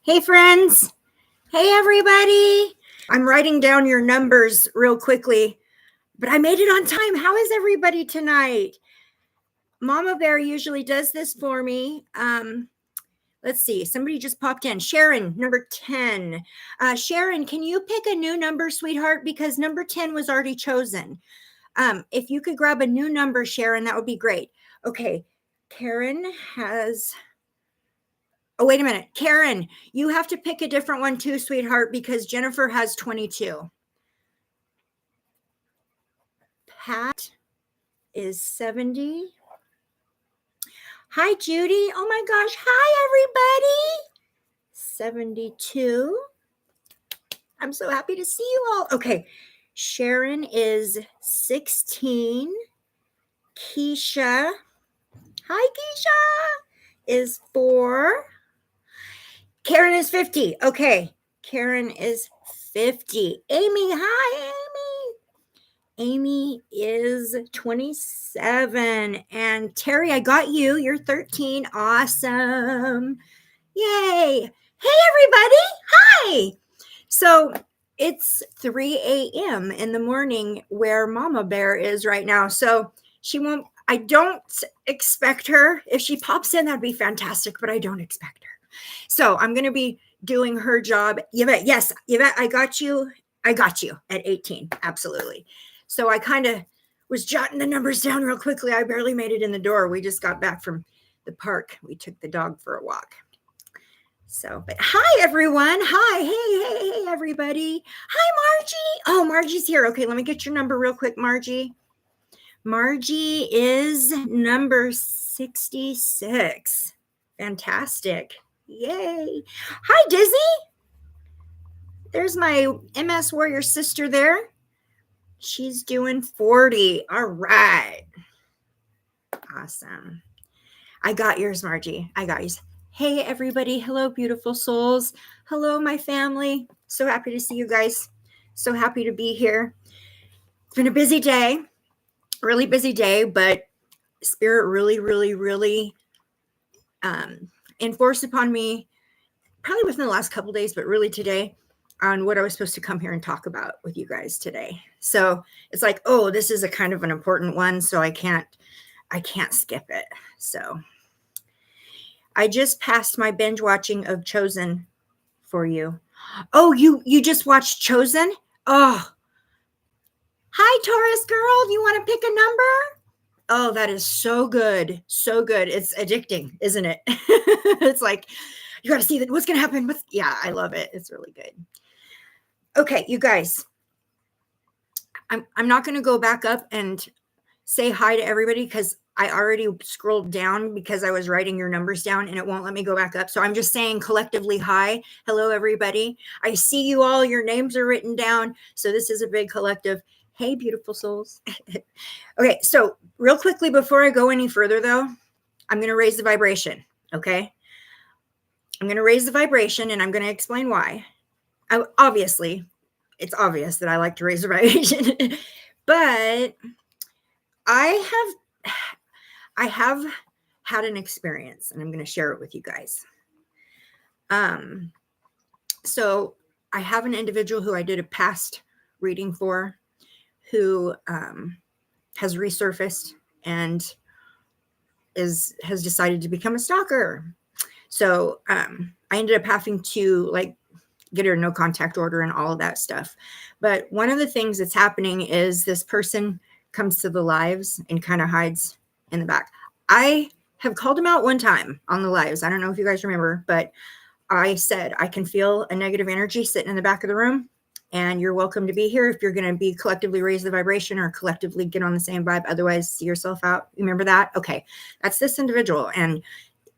Hey, friends. Hey, everybody. I'm writing down your numbers real quickly, but I made it on time. How is everybody tonight? Mama Bear usually does this for me. Let's see. Somebody just popped in. Sharon, number 10. Sharon, can you pick a new number, sweetheart? Because number 10 was already chosen. If you could grab a new number, Sharon, that would be great. Okay. Karen has... Oh, wait a minute. Karen, you have to pick a different one too, sweetheart, because Jennifer has 22. Pat is 70. Hi, Judy. Oh my gosh. Hi, everybody. 72. I'm so happy to see you all. Okay. Sharon is 16. Keisha. Hi, Keisha. Is 4. Karen is 50. Okay. Karen is 50. Amy. Hi, Amy. Amy is 27. And Terry, I got you. You're 13. Awesome. Yay. Hey, everybody. Hi. So it's 3 a.m. in the morning where Mama Bear is right now. So she won't, I don't expect her. If she pops in, that'd be fantastic, but I don't expect her. So I'm going to be doing her job. Yvette, yes, Yvette, I got you. I got you at 18. Absolutely. So I kind of was jotting the numbers down real quickly. I barely made it in the door. We just got back from the park. We took the dog for a walk. So, but hi, everyone. Hi. Hey, everybody. Hi, Margie. Oh, Margie's here. Okay, let me get your number real quick, Margie. Margie is number 66. Fantastic. Yay. Hi, Dizzy. There's my MS Warrior sister there. She's doing 40. All right. Awesome. I got yours, Margie. I got yours. Hey, everybody. Hello, beautiful souls. Hello, my family. So happy to see you guys. So happy to be here. It's been a busy day, really busy day, but Spirit really enforced upon me, probably within the last couple of days, but really today, on what I was supposed to come here and talk about with you guys today. So it's like, oh, this is a kind of an important one, so I can't skip it. So I just passed my binge watching of Chosen for you. Oh, you just watched Chosen? Oh. Hi, Taurus girl. You want to pick a number? Oh, that is so good. So good. It's addicting, isn't it? It's like, you got to see that what's going to happen. Yeah, I love it. It's really good. Okay, you guys. I'm not going to go back up and say hi to everybody because I already scrolled down because I was writing your numbers down and it won't let me go back up. So I'm just saying collectively hi. Hello, everybody. I see you all. Your names are written down. So this is a big collective. Hey, beautiful souls. Okay, so real quickly before I go any further, though, I'm going to raise the vibration, okay? I'm going to raise the vibration and I'm going to explain why. Obviously, it's obvious that I like to raise the vibration, but I have had an experience and I'm going to share it with you guys. So I have an individual who I did a past reading for who has resurfaced and has decided to become a stalker. So I ended up having to like get her no contact order and all of that stuff. But one of the things that's happening is this person comes to the lives and kind of hides in the back. I have called him out one time on the lives. I don't know if you guys remember, but I said, I can feel a negative energy sitting in the back of the room and you're welcome to be here if you're going to be collectively raise the vibration or collectively get on the same vibe. Otherwise, see yourself out. Remember that? Okay. That's this individual. And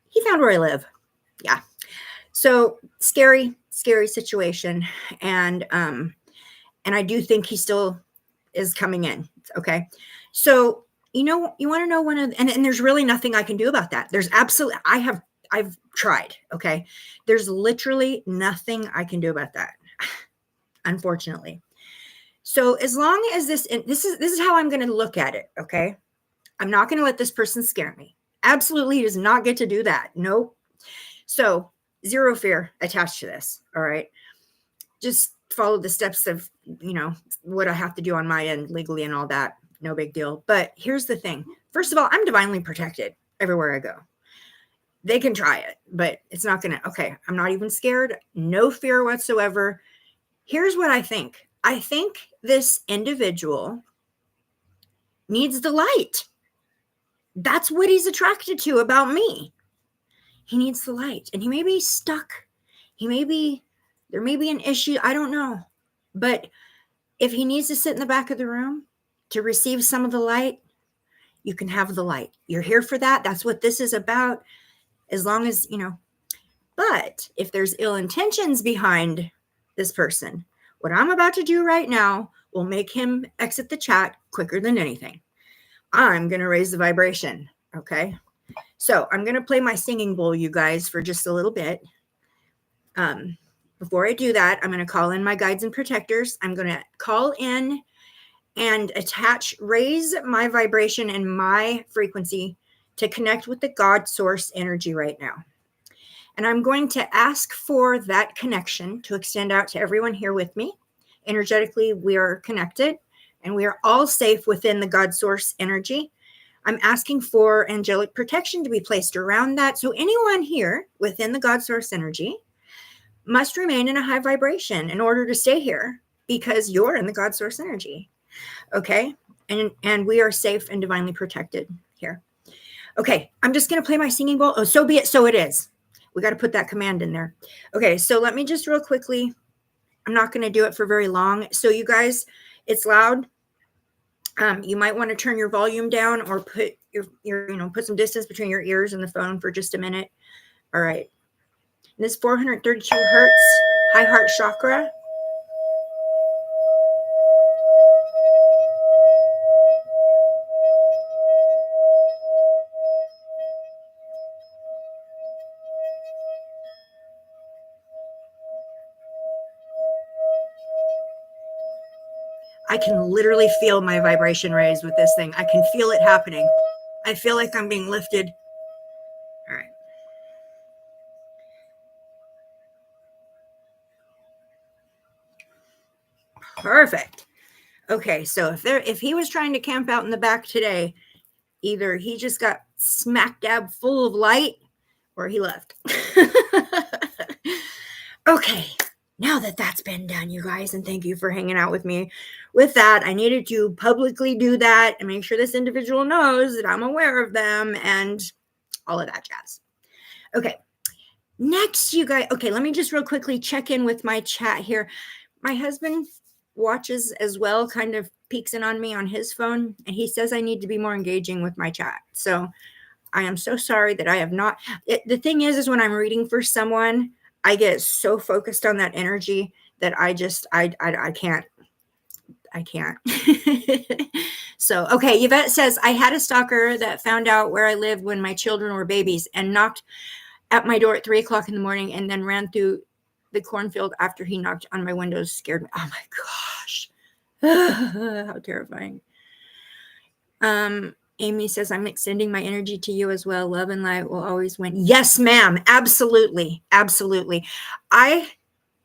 he found where I live. Yeah. So scary situation. And I do think he still is coming in. Okay. So, you want to know and there's really nothing I can do about that. There's absolutely, I've tried. Okay. There's literally nothing I can do about that. Unfortunately. So as long as this is how I'm going to look at it. Okay. I'm not going to let this person scare me. Absolutely does not get to do that. Nope. So Zero fear attached to this. All right. Just follow the steps of, what I have to do on my end legally and all that. No big deal. But here's the thing. First of all, I'm divinely protected everywhere I go. They can try it, but it's not going to, okay, I'm not even scared. No fear whatsoever. Here's what I think. I think this individual needs the light. That's what he's attracted to about me. He needs the light, and he may be stuck. There may be an issue. I don't know. But if he needs to sit in the back of the room to receive some of the light, you can have the light. You're here for that. That's what this is about. As long as, but if there's ill intentions behind this person, what I'm about to do right now will make him exit the chat quicker than anything. I'm going to raise the vibration. Okay. So I'm going to play my singing bowl, you guys, for just a little bit. Before I do that, I'm going to call in my guides and protectors. I'm going to call in and raise my vibration and my frequency to connect with the God source energy right now. And I'm going to ask for that connection to extend out to everyone here with me. Energetically, we are connected and we are all safe within the God source energy. I'm asking for angelic protection to be placed around that. So anyone here within the God source energy must remain in a high vibration in order to stay here because you're in the God source energy. Okay. And we are safe and divinely protected here. Okay. I'm just going to play my singing bowl. Oh, so be it. So it is. We got to put that command in there. Okay. So let me just real quickly, I'm not going to do it for very long. So you guys, it's loud. You might want to turn your volume down or put put some distance between your ears and the phone for just a minute. All right. And this 432 hertz, high heart chakra. I can literally feel my vibration raise with this thing. I can feel it happening. I feel like I'm being lifted. All right. Perfect. Okay, so if he was trying to camp out in the back today, either he just got smack dab full of light or he left. Okay, now that that's been done, you guys, and thank you for hanging out with me. With that, I needed to publicly do that and make sure this individual knows that I'm aware of them and all of that jazz. Okay, next, you guys. Okay, let me just real quickly check in with my chat here. My husband watches as well, kind of peeks in on me on his phone, and he says I need to be more engaging with my chat. So I am so sorry that I have not. The thing is when I'm reading for someone, I get so focused on that energy that I can't. So, okay, Yvette says, I had a stalker that found out where I lived when my children were babies and knocked at my door at 3 o'clock in the morning and then ran through the cornfield after he knocked on my windows. Scared me. Oh my gosh. How terrifying. Amy says, I'm extending my energy to you as well. Love and light will always win. Yes, ma'am. Absolutely. Absolutely.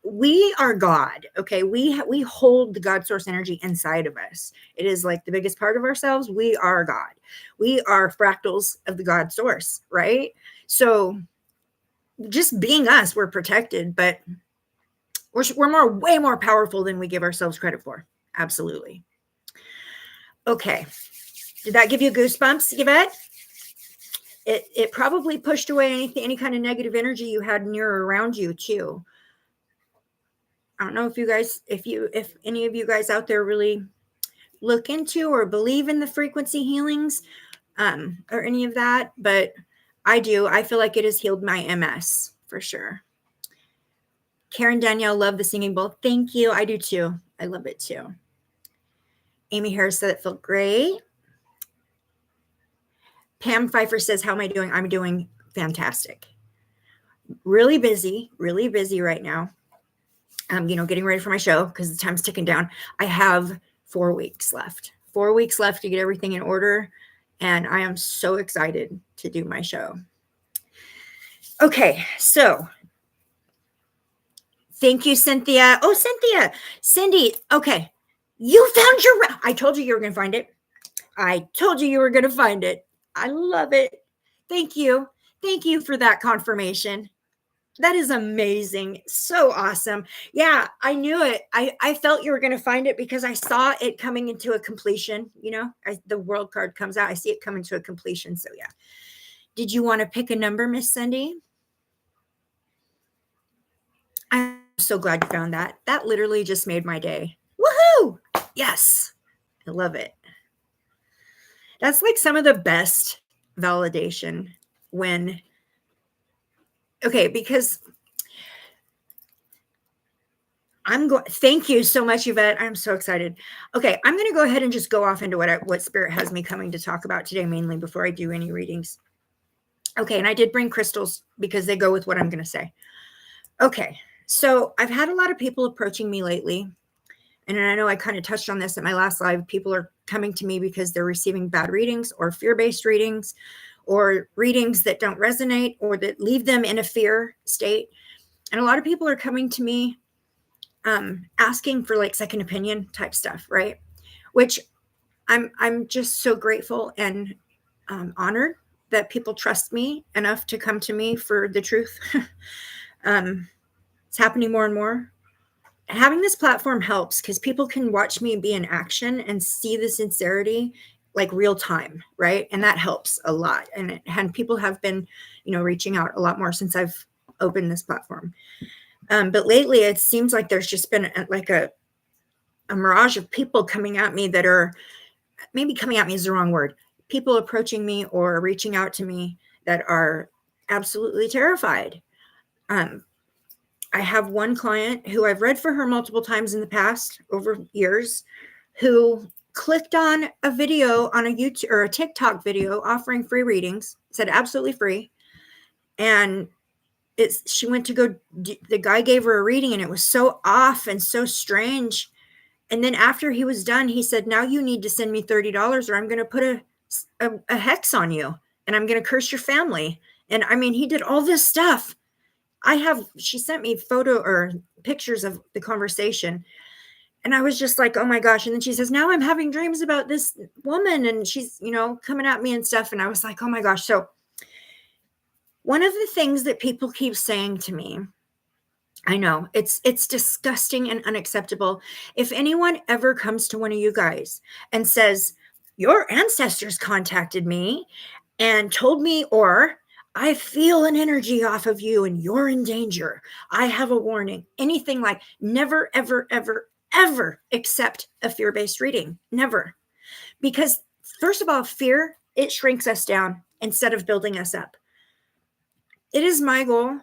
We are God. Okay. We hold the God source energy inside of us. It is like the biggest part of ourselves. We are God. We are fractals of the God source, right? So just being us, we're protected, but we're way more powerful than we give ourselves credit for. Absolutely. Okay. Did that give you goosebumps, Yvette? It probably pushed away any kind of negative energy you had near or around you too. I don't know if any of you guys out there really look into or believe in the frequency healings or any of that, but I do. I feel like it has healed my MS for sure. Karen Danielle, love the singing bowl. Thank you. I do too. I love it too. Amy Harris said it felt great. Pam Pfeiffer says, how am I doing? I'm doing fantastic. Really busy right now. Getting ready for my show because the time's ticking down. I have 4 weeks left. 4 weeks left to get everything in order. And I am so excited to do my show. Okay, so Thank you, Cynthia. Oh, Cynthia, Cindy. Okay. You found I told you were going to find it. I told you were going to find it. I love it. Thank you. Thank you for that confirmation. That is amazing. So awesome. Yeah, I knew it. I felt you were going to find it because I saw it coming into a completion. The world card comes out. I see it coming to a completion. So, yeah. Did you want to pick a number, Miss Cindy? I'm so glad you found that. That literally just made my day. Woohoo! Yes. I love it. That's like some of the best validation because thank you so much, Yvette. I'm so excited. Okay, I'm going to go ahead and just go off into what Spirit has me coming to talk about today, mainly before I do any readings. Okay, and I did bring crystals because they go with what I'm going to say. Okay, so I've had a lot of people approaching me lately, and I know I kind of touched on this at my last live. People are coming to me because they're receiving bad readings or fear-based readings or readings that don't resonate or that leave them in a fear state. And a lot of people are coming to me asking for like second opinion type stuff, right? Which I'm just so grateful and honored that people trust me enough to come to me for the truth. It's happening more and more. Having this platform helps because people can watch me be in action and see the sincerity like real time, right? And that helps a lot. And people have been, reaching out a lot more since I've opened this platform. But lately, it seems like there's just been like a mirage of people coming at me that are, maybe coming at me is the wrong word, people approaching me or reaching out to me that are absolutely terrified. I have one client who I've read for her multiple times in the past, over years, who clicked on a video on a YouTube or a TikTok video offering free readings, said absolutely free. And she went to go, the guy gave her a reading and it was so off and so strange. And then after he was done, he said, now you need to send me $30 or I'm going to put a hex on you and I'm going to curse your family. And I mean, he did all this stuff. She sent me photo or pictures of the conversation. And I was just like, oh my gosh. And then she says, now I'm having dreams about this woman and she's, coming at me and stuff. And I was like, oh my gosh. So one of the things that people keep saying to me, I know it's disgusting and unacceptable. If anyone ever comes to one of you guys and says, your ancestors contacted me and told me, or I feel an energy off of you and you're in danger, I have a warning, anything like, never, ever, ever, ever accept a fear-based reading. Never. Because first of all, fear, it shrinks us down instead of building us up. It is my goal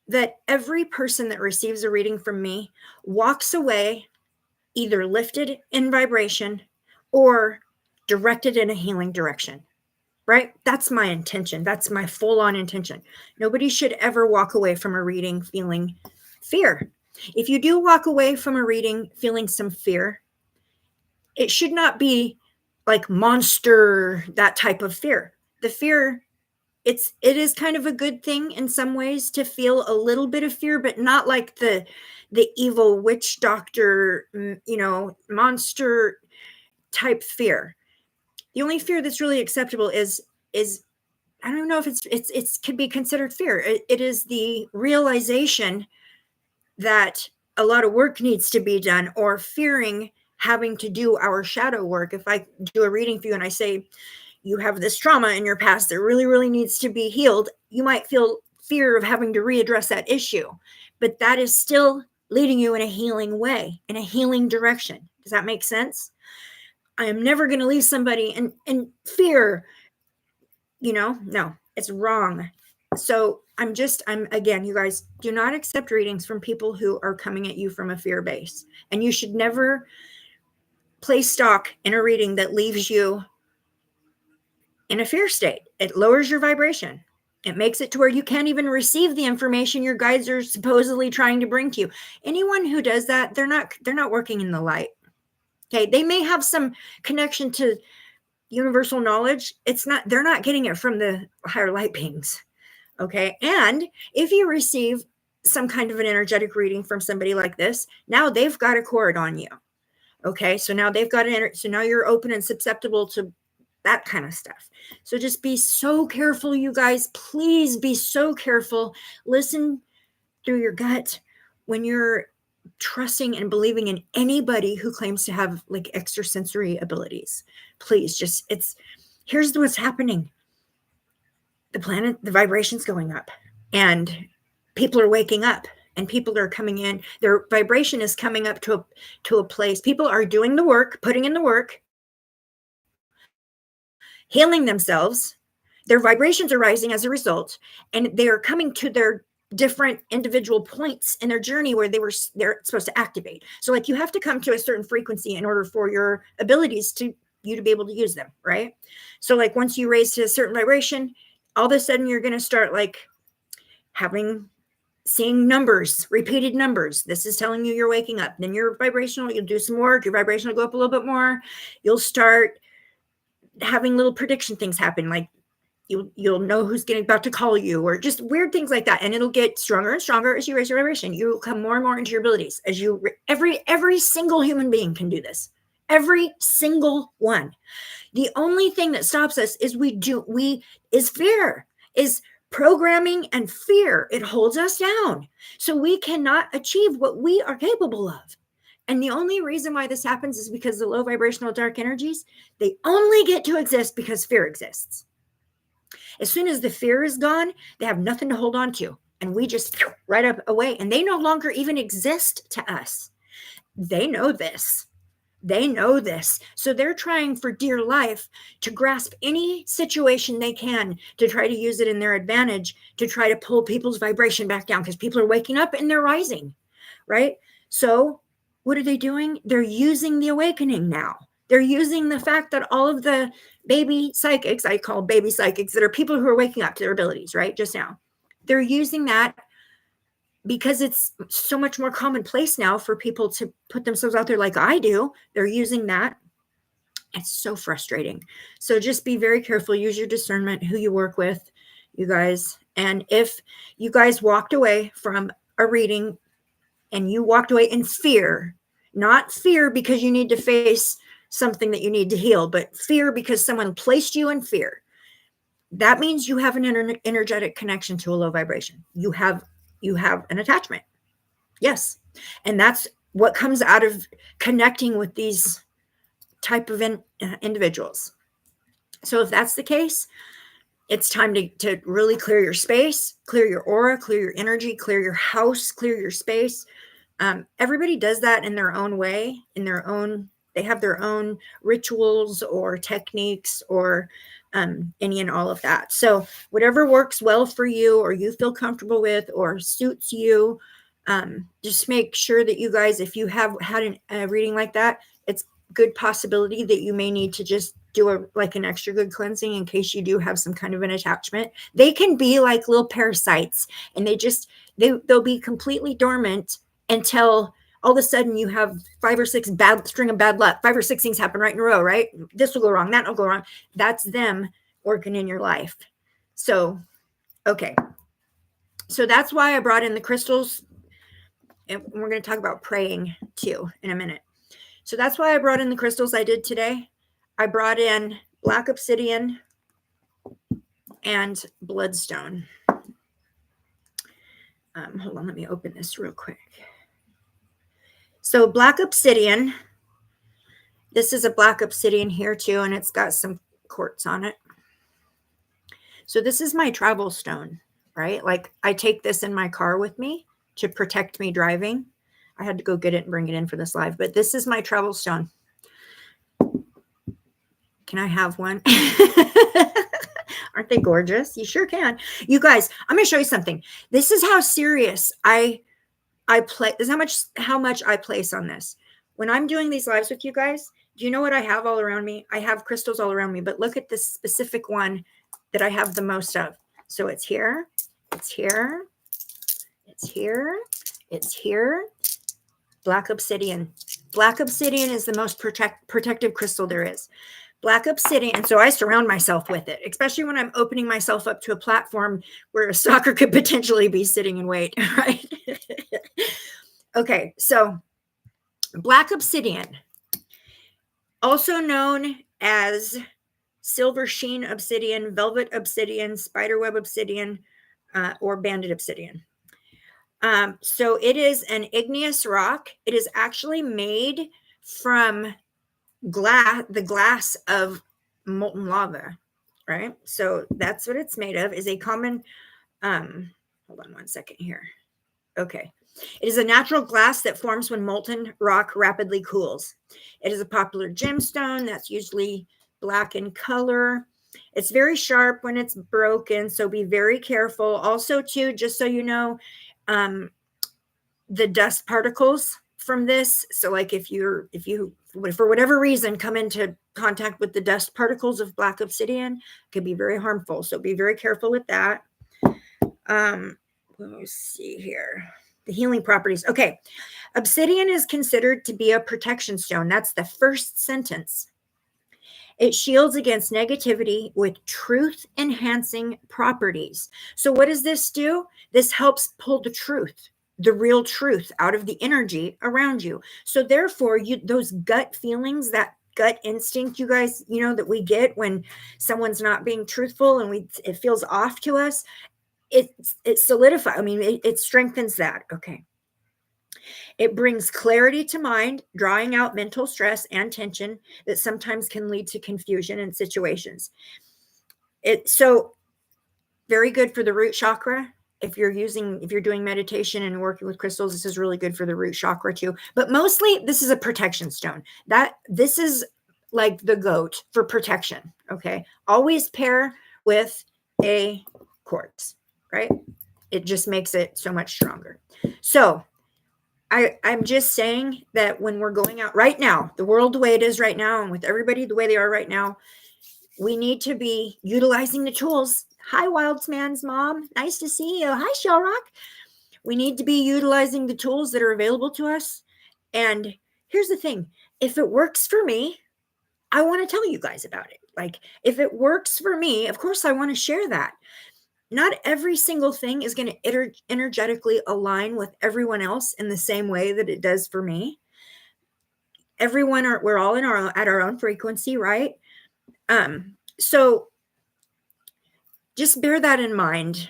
that every person that receives a reading from me walks away either lifted in vibration or directed in a healing direction, right? That's my intention. That's my full-on intention. Nobody should ever walk away from a reading feeling fear. If you do walk away from a reading feeling some fear, it should not be like monster, that type of fear. The fear, it is kind of a good thing in some ways to feel a little bit of fear, but not like the evil witch doctor, monster type fear. The only fear that's really acceptable is I don't know if it's could be considered fear. It is the realization that a lot of work needs to be done, or fearing having to do our shadow work. If I do a reading for you and I say, you have this trauma in your past that really, really needs to be healed, you might feel fear of having to readdress that issue, but that is still leading you in a healing way, in a healing direction. Does that make sense? I am never going to leave somebody in fear. No, it's wrong. So I'm again, you guys, do not accept readings from people who are coming at you from a fear base. And you should never place stock in a reading that leaves you in a fear state. It lowers your vibration. It makes it to where you can't even receive the information your guides are supposedly trying to bring to you. Anyone who does that, they're not working in the light. Okay. They may have some connection to universal knowledge. They're not getting it from the higher light beings. Okay. And if you receive some kind of an energetic reading from somebody like this, now they've got a cord on you. Okay. So now they've got so now you're open and susceptible to that kind of stuff. So just be so careful, you guys. Please be so careful. Listen through your gut when you're trusting and believing in anybody who claims to have like extrasensory abilities. Please just, here's what's happening. The vibration's going up, and people are waking up, and people are coming in. Their vibration is coming up to a place. People are doing the work, putting in the work, healing themselves. Their vibrations are rising as a result, and they are coming to their different individual points in their journey where they're supposed to activate. So like you have to come to a certain frequency in order for your abilities to be able to use them, right? So like once you raise to a certain vibration, all of a sudden you're going to start like seeing numbers, repeated numbers. This is telling you you're waking up. Then your vibrational, you'll do some work, your vibration will go up a little bit more. You'll start having little prediction things happen, like you'll know who's about to call you, or just weird things like that. And it'll get stronger and stronger as you raise your vibration. You will come more and more into your abilities as every single human being can do this. Every single one. The only thing that stops us is fear, is programming and fear. It holds us down. So we cannot achieve what we are capable of. And the only reason why this happens is because the low vibrational dark energies, they only get to exist because fear exists. As soon as the fear is gone, they have nothing to hold on to. And we just right up away. And they no longer even exist to us. They know this. They know this. So they're trying for dear life to grasp any situation they can to try to use it in their advantage, to try to pull people's vibration back down, because people are waking up and they're rising, right? So what are they doing? They're using the awakening now. They're using the fact that all of the baby psychics, I call baby psychics, that are people who are waking up to their abilities, right? Just now. They're using that because it's so much more commonplace now for people to put themselves out there like I do. They're using that. It's so frustrating. So just be very careful. Use your discernment, who you work with, you guys. And if you guys walked away from a reading and you walked away in fear, not fear because you need to face something that you need to heal, but fear because someone placed you in fear, that means you have an energetic connection to a low vibration. You have an attachment. Yes. And that's what comes out of connecting with these type of individuals. So if that's the case, it's time to really clear your space, clear your aura, clear your energy, clear your house, clear your space. Everybody does that in their own way, they have their own rituals or techniques or any and all of that. So whatever works well for you or you feel comfortable with or suits you, just make sure that you guys, if you have had a reading like that, it's good possibility that you may need to just do an extra good cleansing in case you do have some kind of an attachment. They can be like little parasites, and they'll be completely dormant until all of a sudden you have 5 or 6 string of bad luck. 5 or 6 things happen right in a row, right? This will go wrong. That will go wrong. That's them working in your life. So, okay. So that's why I brought in the crystals. And we're going to talk about praying too in a minute. So that's why I brought in the crystals I did today. I brought in black obsidian and bloodstone. Hold on, let me open this real quick. So black obsidian, this is a black obsidian here too, and it's got some quartz on it. So this is my travel stone, right? Like I take this in my car with me to protect me driving. I had to go get it and bring it in for this live, but this is my travel stone. Can I have one? Aren't they gorgeous? You sure can. You guys, I'm going to show you something. This is how serious I play. This is how much I place on this. When I'm doing these lives with you guys, do you know what I have all around me? I have crystals all around me, but look at this specific one that I have the most of. So it's here, it's here, it's here, it's here. Black obsidian. Black obsidian is the most protective crystal there is. Black obsidian. So I surround myself with it, especially when I'm opening myself up to a platform where a stalker could potentially be sitting in wait, right? Okay, so black obsidian, also known as silver sheen obsidian, velvet obsidian, spiderweb obsidian, or banded obsidian. So it is an igneous rock. It is actually made from the glass of molten lava, right? So that's what it's made of, is a common, hold on one second here. Okay. It is a natural glass that forms when molten rock rapidly cools. It is a popular gemstone that's usually black in color. It's very sharp when it's broken, so be very careful. Also, too, just so you know, the dust particles from this. So like if you for whatever reason come into contact with the dust particles of black obsidian, it can be very harmful. So be very careful with that. Let me see here. The healing properties. Okay. Obsidian is considered to be a protection stone. That's the first sentence. It shields against negativity with truth enhancing properties. So what does this do? This helps pull the truth, the real truth out of the energy around you. So therefore, those gut feelings, that gut instinct, you guys, that we get when someone's not being truthful and it feels off to us, it solidifies. I mean, it strengthens that. Okay. It brings clarity to mind, drawing out mental stress and tension that sometimes can lead to confusion in situations. So very good for the root chakra. If you're doing meditation and working with crystals, this is really good for the root chakra too. But mostly this is a protection stone. This is like the goat for protection. Okay. Always pair with a quartz, right? It just makes it so much stronger. So I'm just saying that when we're going out right now, the world the way it is right now, and with everybody the way they are right now, we need to be utilizing the tools. Hi, Wildsman's mom. Nice to see you. Hi, Shellrock. We need to be utilizing the tools that are available to us. And here's the thing. If it works for me, I want to tell you guys about it. Like, if it works for me, of course, I want to share that. Not every single thing is going to energetically align with everyone else in the same way that it does for me. We're all at our own frequency, right? So just bear that in mind.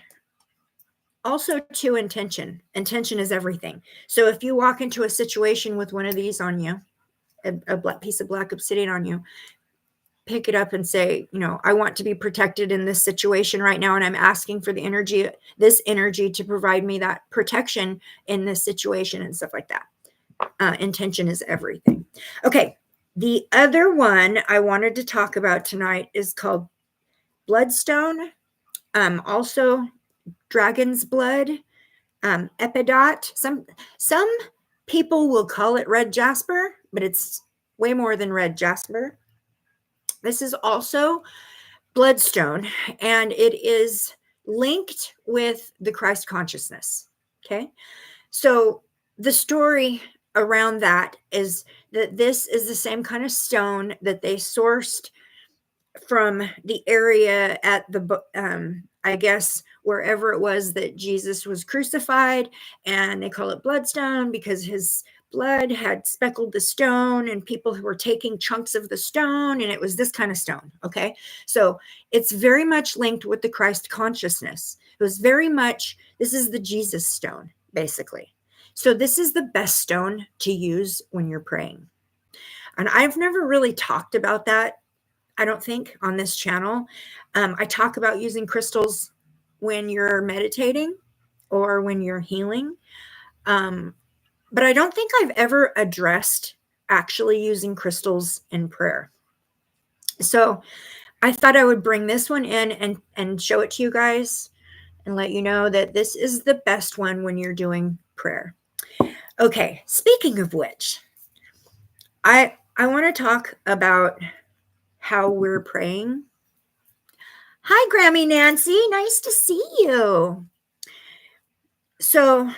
Also, to intention. Intention is everything. So if you walk into a situation with one of these on you, a black piece of black obsidian on you, pick it up and say, I want to be protected in this situation right now. And I'm asking for this energy to provide me that protection in this situation and stuff like that. Intention is everything. Okay. The other one I wanted to talk about tonight is called bloodstone. Also dragon's blood, epidot. Some people will call it red jasper, but it's way more than red jasper. This is also bloodstone, and it is linked with the Christ consciousness. Okay. So the story around that is that this is the same kind of stone that they sourced from the area at the, I guess, wherever it was that Jesus was crucified, and they call it bloodstone because his blood had speckled the stone, and people who were taking chunks of the stone, and it was this kind of stone. Okay. So it's very much linked with the Christ consciousness. It was this is the Jesus stone, basically. So this is the best stone to use when you're praying. And I've never really talked about that, I don't think, on this channel. I talk about using crystals when you're meditating or when you're healing. But I don't think I've ever addressed actually using crystals in prayer. So I thought I would bring this one in and show it to you guys and let you know that this is the best one when you're doing prayer. Okay, speaking of which, I want to talk about how we're praying. Hi, Grammy Nancy. Nice to see you. So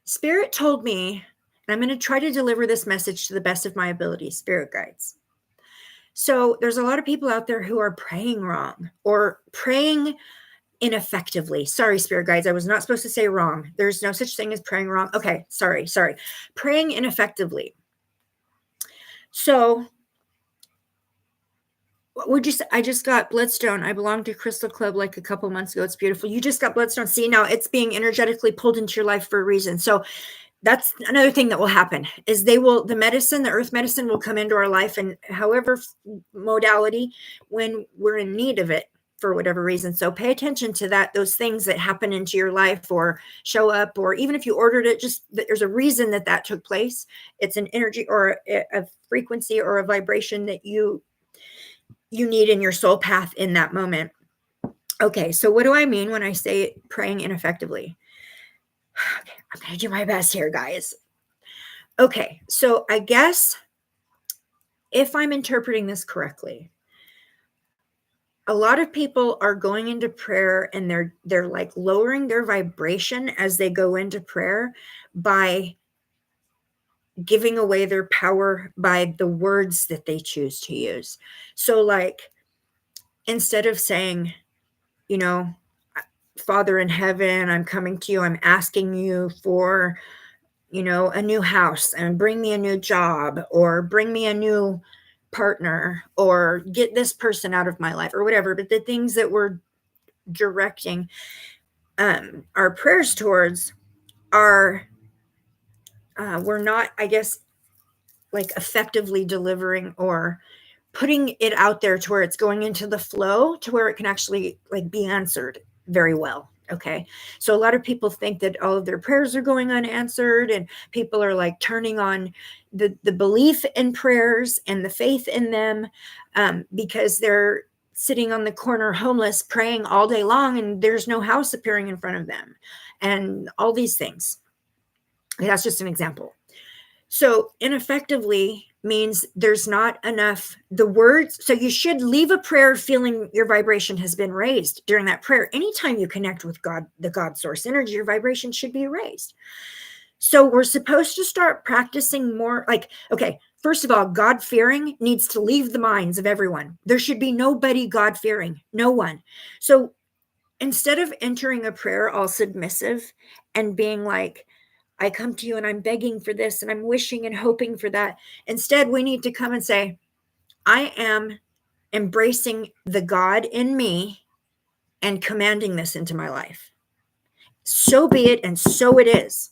Spirit told me, and I'm going to try to deliver this message to the best of my ability, Spirit guides. So there's a lot of people out there who are praying wrong or praying ineffectively. Sorry, spirit guides. I was not supposed to say wrong. There's no such thing as praying wrong. Okay. Sorry. Praying ineffectively. So I just got bloodstone. I belong to Crystal Club like a couple months ago. It's beautiful. You just got bloodstone. See, now it's being energetically pulled into your life for a reason. So that's another thing that will happen is the earth medicine will come into our life, and however modality, when we're in need of it for whatever reason. So pay attention to that, those things that happen into your life or show up, or even if you ordered it, just that there's a reason that took place. It's an energy or a frequency or a vibration that you need in your soul path in that moment. Okay, so what do I mean when I say praying ineffectively? Okay, I'm going to do my best here, guys. Okay, so I guess if I'm interpreting this correctly, a lot of people are going into prayer and they're like lowering their vibration as they go into prayer by giving away their power by the words that they choose to use. So like, instead of saying, you know, Father in heaven, I'm coming to you, I'm asking you for, you know, a new house and bring me a new job or bring me a new partner or get this person out of my life or whatever. But the things that we're directing our prayers towards are, we're not, I guess, like effectively delivering or putting it out there to where it's going into the flow to where it can actually like be answered very well. Okay. So a lot of people think that all of their prayers are going unanswered, and people are like turning on the belief in prayers and the faith in them, because they're sitting on the corner homeless praying all day long and there's no house appearing in front of them and all these things. That's just an example. So ineffectively means there's not enough the words. So you should leave a prayer feeling your vibration has been raised during that prayer. Anytime you connect with God, the God source energy, your vibration should be raised. So we're supposed to start practicing more. Like, okay, first of all, God fearing needs to leave the minds of everyone. There should be nobody God fearing, no one. So instead of entering a prayer all submissive and being like, I come to you and I'm begging for this and I'm wishing and hoping for that. Instead, we need to come and say, I am embracing the God in me and commanding this into my life. So be it, and so it is.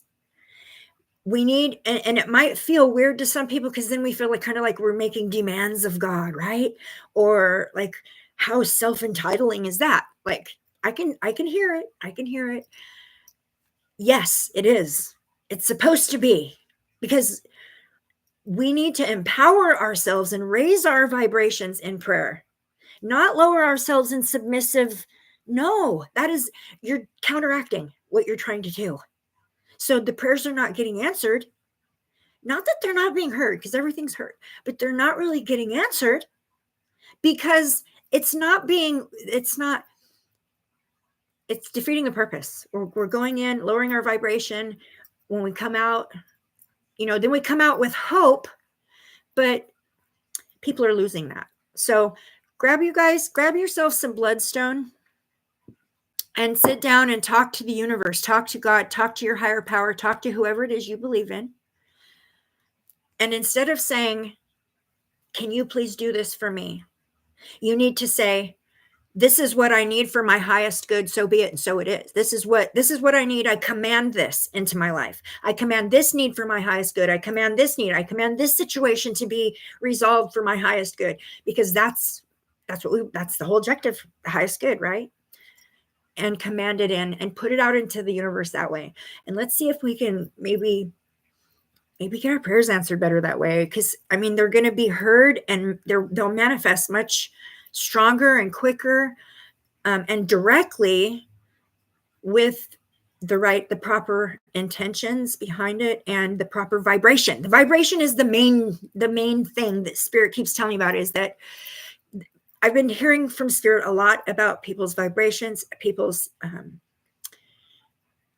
We need, and it might feel weird to some people because then we feel like kind of like we're making demands of God, right? Or like, how self-entitling is that? Like, I can hear it. I can hear it. Yes, it is. It's supposed to be, because we need to empower ourselves and raise our vibrations in prayer, not lower ourselves in submissive. No, you're counteracting what you're trying to do. So the prayers are not getting answered. Not that they're not being heard, because everything's heard, but they're not really getting answered because it's defeating the purpose. We're going in, lowering our vibration. When we come out, then we come out with hope, but people are losing that. So grab yourself some bloodstone and sit down and talk to the universe, talk to God, talk to your higher power, talk to whoever it is you believe in. And instead of saying, can you please do this for me? You need to say, this is what I need for my highest good, so be it, and so it is. This is what I need. I command this into my life. I command this need for my highest good. I command this need. I command this situation to be resolved for my highest good, because that's the whole objective, the highest good, right? And command it in and put it out into the universe that way. And let's see if we can maybe get our prayers answered better that way, because they're going to be heard, and they'll manifest much stronger and quicker, and directly with the proper intentions behind it and the proper vibration. The vibration is the main thing that Spirit keeps telling me about, is that I've been hearing from Spirit a lot about people's vibrations,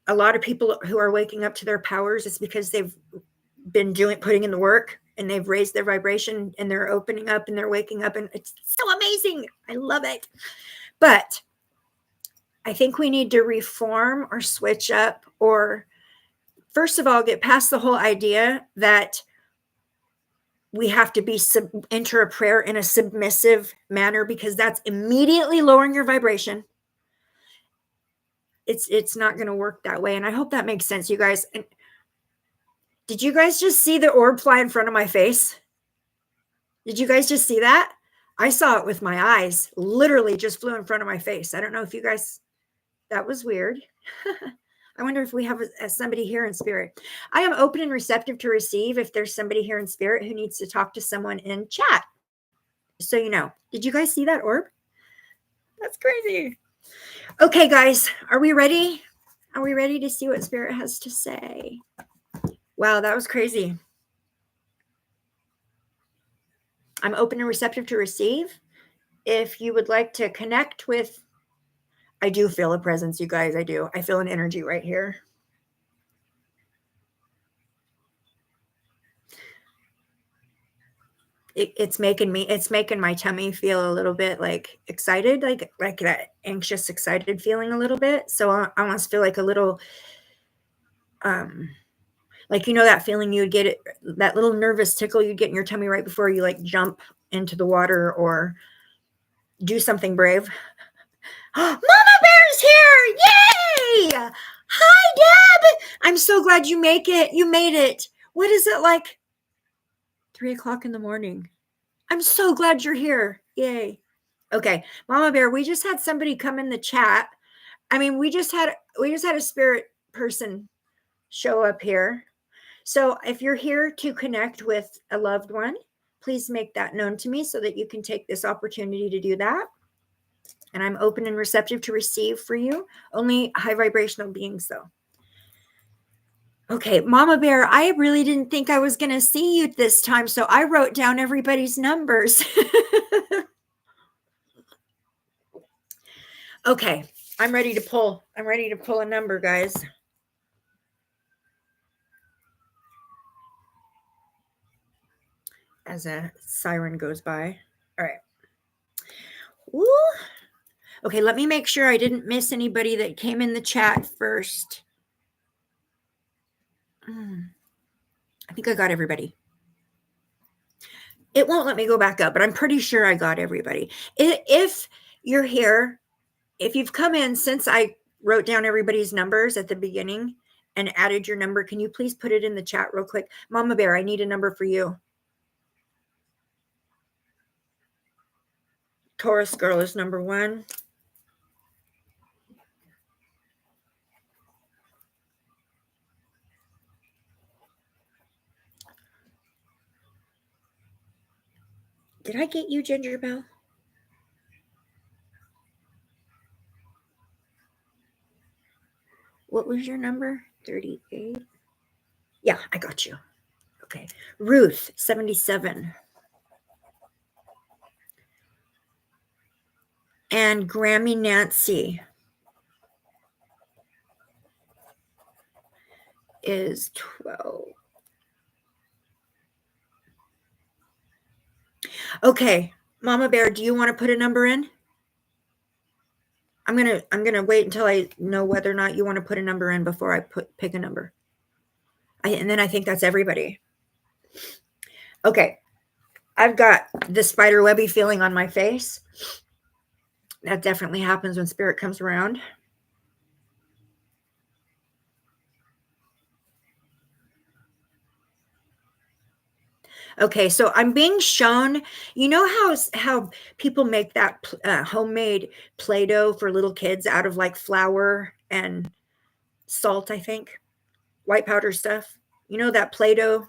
a lot of people who are waking up to their powers is because they've been putting in the work. and they've raised their vibration and they're opening up and they're waking up, and it's so amazing. I love it. But I think we need to reform or switch up, or first of all, get past the whole idea that we have to be enter a prayer in a submissive manner, because that's immediately lowering your vibration. It's not going to work that way. And I hope that makes sense, you guys. And did you guys just see the orb fly in front of my face? Did you guys just see that? I saw it with my eyes. Literally just flew in front of my face. I don't know if you guys, that was weird. I wonder if we have somebody here in spirit. I am open and receptive to receive if there's somebody here in spirit who needs to talk to someone in chat. So you know. Did you guys see that orb? That's crazy. Okay, guys, are we ready? Are we ready to see what spirit has to say? Wow, that was crazy. I'm open and receptive to receive. If you would like to connect with, I do feel a presence, you guys. I do. I feel an energy right here. It's making my tummy feel a little bit like excited, like that anxious, excited feeling a little bit. So I almost feel like a little, like, you know, that feeling you would get, it, that little nervous tickle you'd get in your tummy right before you like jump into the water or do something brave. Mama Bear's here! Yay! Hi, Deb! I'm so glad you make it. You made it. What is it, like 3 o'clock in the morning? I'm so glad you're here. Yay. Okay, Mama Bear, we just had somebody come in the chat. I mean, we just had a spirit person show up here. So if you're here to connect with a loved one, please make that known to me so that you can take this opportunity to do that. And I'm open and receptive to receive for you. Only high vibrational beings, though. Okay, Mama Bear, I really didn't think I was going to see you this time, so I wrote down everybody's numbers. Okay, I'm ready to pull. I'm ready to pull a number, guys. As a siren goes by. All right. Ooh. Okay, let me make sure I didn't miss anybody that came in the chat first. I think I got everybody. It won't let me go back up, but I'm pretty sure I got everybody. If you're here, if you've come in since I wrote down everybody's numbers at the beginning and added your number, can you please put it in the chat real quick? Mama Bear, I need a number for you. Taurus girl is number 1. Did I get you, Ginger Bell? What was your number? 38. Yeah, I got you. Okay. Ruth, 77. And Grammy Nancy is 12. Okay, Mama Bear, do you want to put a number in? I'm gonna wait until I know whether or not you want to put a number in before I pick a number. And then I think that's everybody. Okay, I've got the spider webby feeling on my face. That definitely happens when spirit comes around. Okay, so I'm being shown, you know how people make that homemade Play-Doh for little kids out of like flour and salt, I think, white powder stuff. You know that Play-Doh,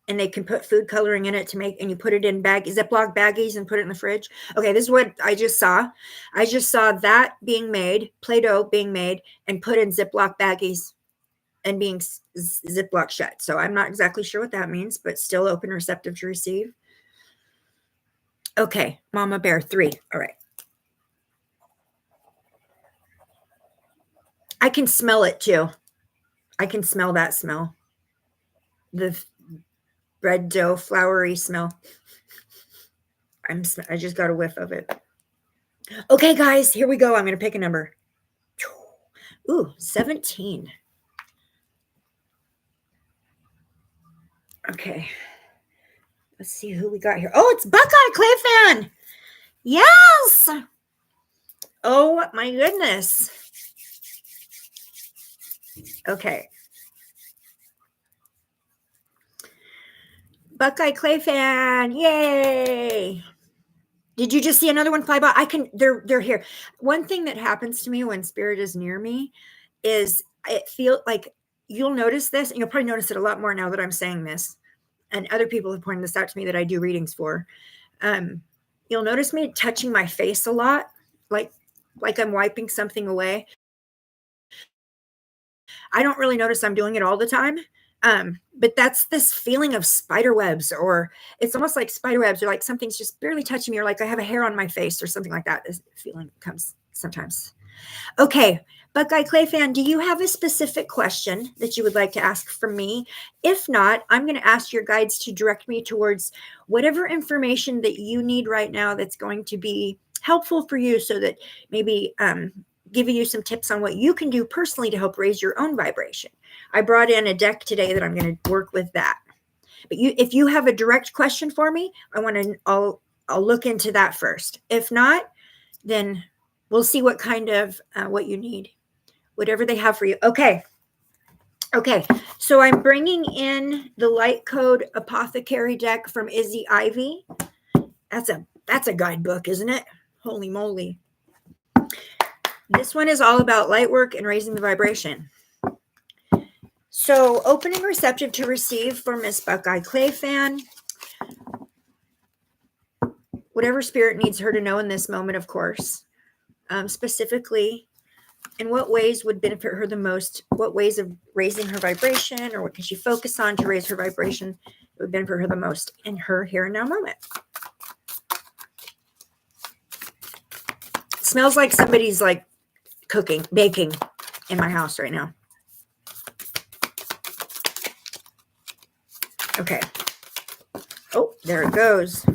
and they can put food coloring in it to make, and you put it in Ziploc baggies and put it in the fridge. Okay, this is what I just saw. I just saw that being made, Play-Doh being made and put in Ziploc baggies and being Ziploc shut. So I'm not exactly sure what that means, but still open, receptive to receive. Okay, Mama Bear, 3. All right. I can smell it too. I can smell that smell. bread dough, floury smell. I just got a whiff of it. Okay, guys, here we go. I'm going to pick a number. Ooh, 17. Okay. Let's see who we got here. Oh, it's Buckeye Clay Fan. Yes. Oh, my goodness. Okay. Buckeye Clay Fan. Yay. Did you just see another one fly by? They're here. One thing that happens to me when spirit is near me is it feels like you'll notice this, and you'll probably notice it a lot more now that I'm saying this. And other people have pointed this out to me that I do readings for. You'll notice me touching my face a lot, like I'm wiping something away. I don't really notice I'm doing it all the time. But that's this feeling of spider webs, or it's almost like spider webs, or like something's just barely touching me, or like I have a hair on my face or something like that. This feeling comes sometimes. Okay, Buckeye Clay Fan, do you have a specific question that you would like to ask from me? If not, I'm going to ask your guides to direct me towards whatever information that you need right now that's going to be helpful for you, so that maybe giving you some tips on what you can do personally to help raise your own vibration. I brought in a deck today that I'm going to work with that. But if you have a direct question for me, I'll look into that first. If not, then we'll see what kind of what you need, whatever they have for you. Okay. So I'm bringing in the Light Code Apothecary deck from Izzy Ivy. That's a guidebook, isn't it? Holy moly. This one is all about light work and raising the vibration. So, opening receptive to receive for Miss Buckeye Clay Fan. Whatever spirit needs her to know in this moment, of course. Specifically, in what ways would benefit her the most? What ways of raising her vibration, or what can she focus on to raise her vibration that would benefit her the most in her here and now moment? It smells like somebody's like baking in my house right now. Okay. Oh, there it goes.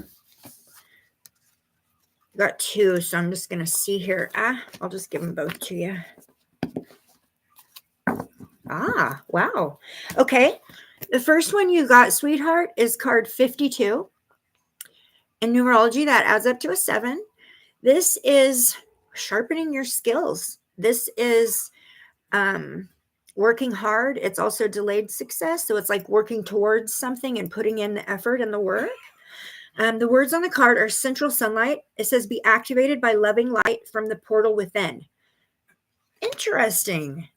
Got two, so I'm just going to see here. I'll just give them both to you. Wow. Okay. The first one you got, sweetheart, is card 52. In numerology, that adds up to a 7. This is sharpening your skills. This is working hard. It's also delayed success. So it's like working towards something and putting in the effort and the work. The words on the card are central sunlight. It says be activated by loving light from the portal within. Interesting.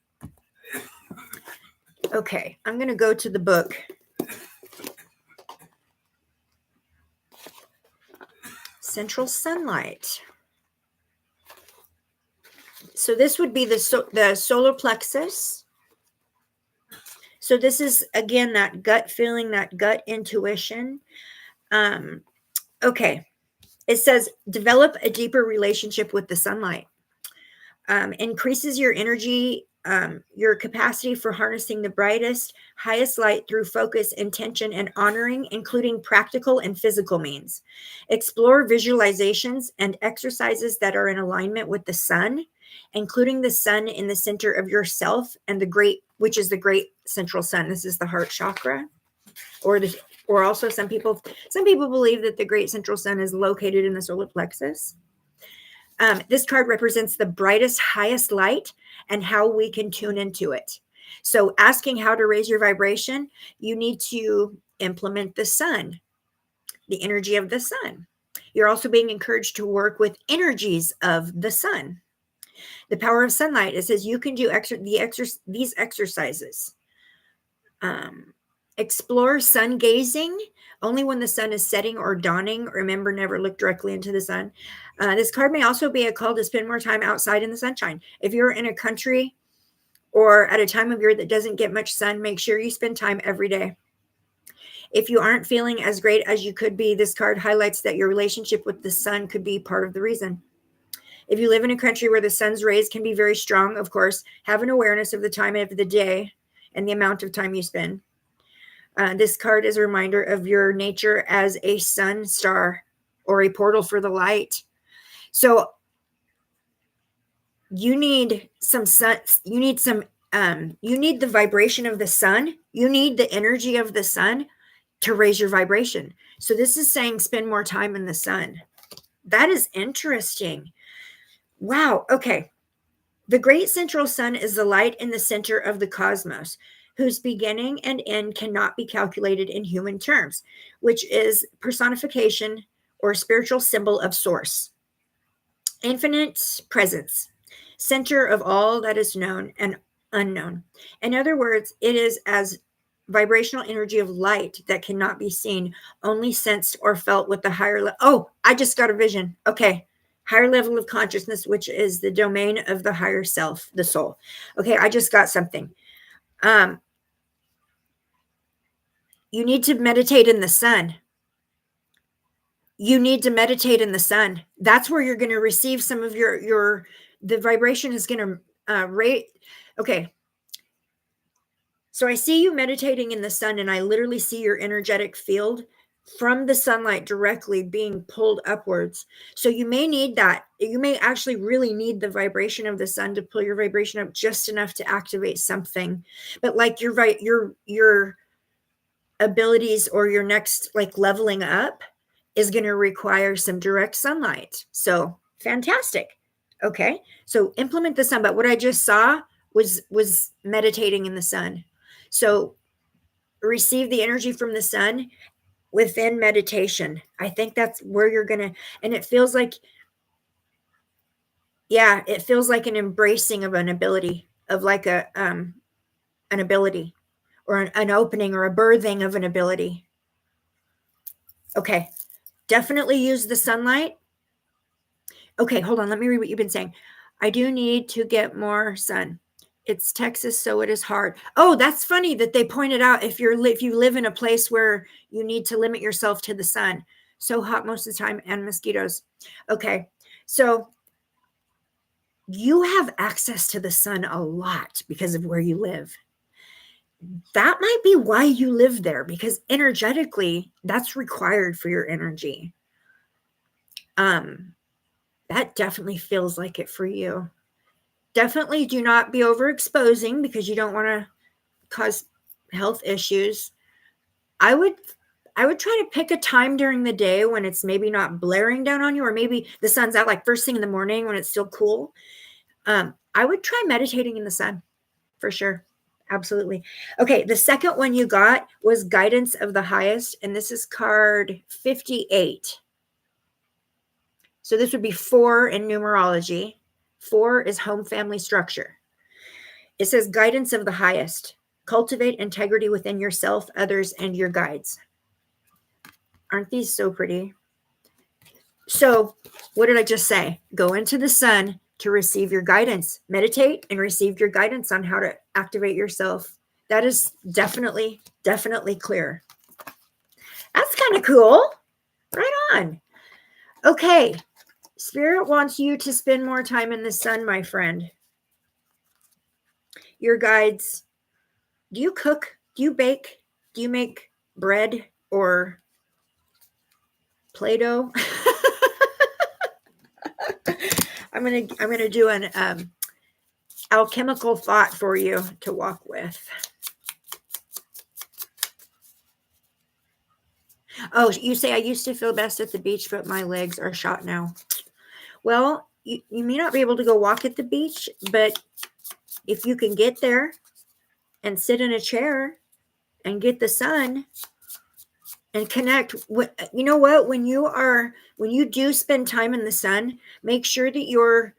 Okay, I'm going to go to the book. Central sunlight. So this would be the solar plexus. So this is, again, that gut feeling, that gut intuition. Okay. It says develop a deeper relationship with the sunlight. Increases your energy, your capacity for harnessing the brightest, highest light through focus, intention, and honoring, including practical and physical means. Explore visualizations and exercises that are in alignment with the sun, including the sun in the center of yourself and which is the great central sun. This is the heart chakra, or also some people believe that the great central sun is located in the solar plexus. This card represents the brightest, highest light and how we can tune into it. So asking how to raise your vibration, you need to implement the sun, the energy of the sun. You're also being encouraged to work with energies of the sun. The power of sunlight, it says you can do these exercises. Explore sun gazing only when the sun is setting or dawning. Remember, never look directly into the sun. This card may also be a call to spend more time outside in the sunshine. If you're in a country or at a time of year that doesn't get much sun, make sure you spend time every day. If you aren't feeling as great as you could be, this card highlights that your relationship with the sun could be part of the reason. If you live in a country where the sun's rays can be very strong, of course, have an awareness of the time of the day and the amount of time you spend. This card is a reminder of your nature as a sun star or a portal for the light. So you need some sun, you need the vibration of the sun. You need the energy of the sun to raise your vibration. So this is saying spend more time in the sun. That is interesting. Wow. Okay. The great central sun is the light in the center of the cosmos, whose beginning and end cannot be calculated in human terms, which is personification or spiritual symbol of source. Infinite presence, center of all that is known and unknown. In other words, it is as vibrational energy of light that cannot be seen, only sensed or felt with the higher level. Oh, I just got a vision. Okay. Higher level of consciousness, which is the domain of the higher self, the soul. Okay, I just got something. You need to meditate in the sun. You need to meditate in the sun. That's where you're going to receive some of the vibration is going to rate. Okay. So I see you meditating in the sun, and I literally see your energetic field from the sunlight directly being pulled upwards. So you may need that. You may actually really need the vibration of the sun to pull your vibration up just enough to activate something. But like your abilities or your next like leveling up is going to require some direct sunlight. So fantastic. Okay. So implement the sun. But what I just saw was meditating in the sun. So receive the energy from the sun within meditation. I think that's where you're going to, and it feels like, yeah, it feels like an embracing of an ability, of like an ability or an opening or a birthing of an ability. Okay. Definitely use the sunlight. Okay, hold on. Let me read what you've been saying. I do need to get more sun. It's Texas, so it is hard. Oh, that's funny that they pointed out if you live in a place where you need to limit yourself to the sun. So hot most of the time and mosquitoes. Okay, so you have access to the sun a lot because of where you live. That might be why you live there, because energetically, that's required for your energy. That definitely feels like it for you. Definitely do not be overexposing because you don't want to cause health issues. I would try to pick a time during the day when it's maybe not blaring down on you, or maybe the sun's out like first thing in the morning when it's still cool. I would try meditating in the sun for sure. Absolutely. Okay, the second one you got was Guidance of the Highest, and this is card 58. So this would be 4 in numerology. 4 is home family structure. It says Guidance of the Highest. Cultivate integrity within yourself, others, and your guides. Aren't these so pretty? So what did I just say? Go into the sun to receive your guidance. Meditate and receive your guidance on how to activate yourself. That is definitely clear. That's kind of cool. Right on. Okay. Spirit wants you to spend more time in the sun, my friend. Your guides. Do you cook? Do you bake? Do you make bread or Play-Doh? I'm gonna do an alchemical thought for you to walk with. Oh, you say I used to feel best at the beach, but my legs are shot now. Well, you may not be able to go walk at the beach, but if you can get there and sit in a chair and get the sun and connect, you know what? When you do spend time in the sun, make sure that you're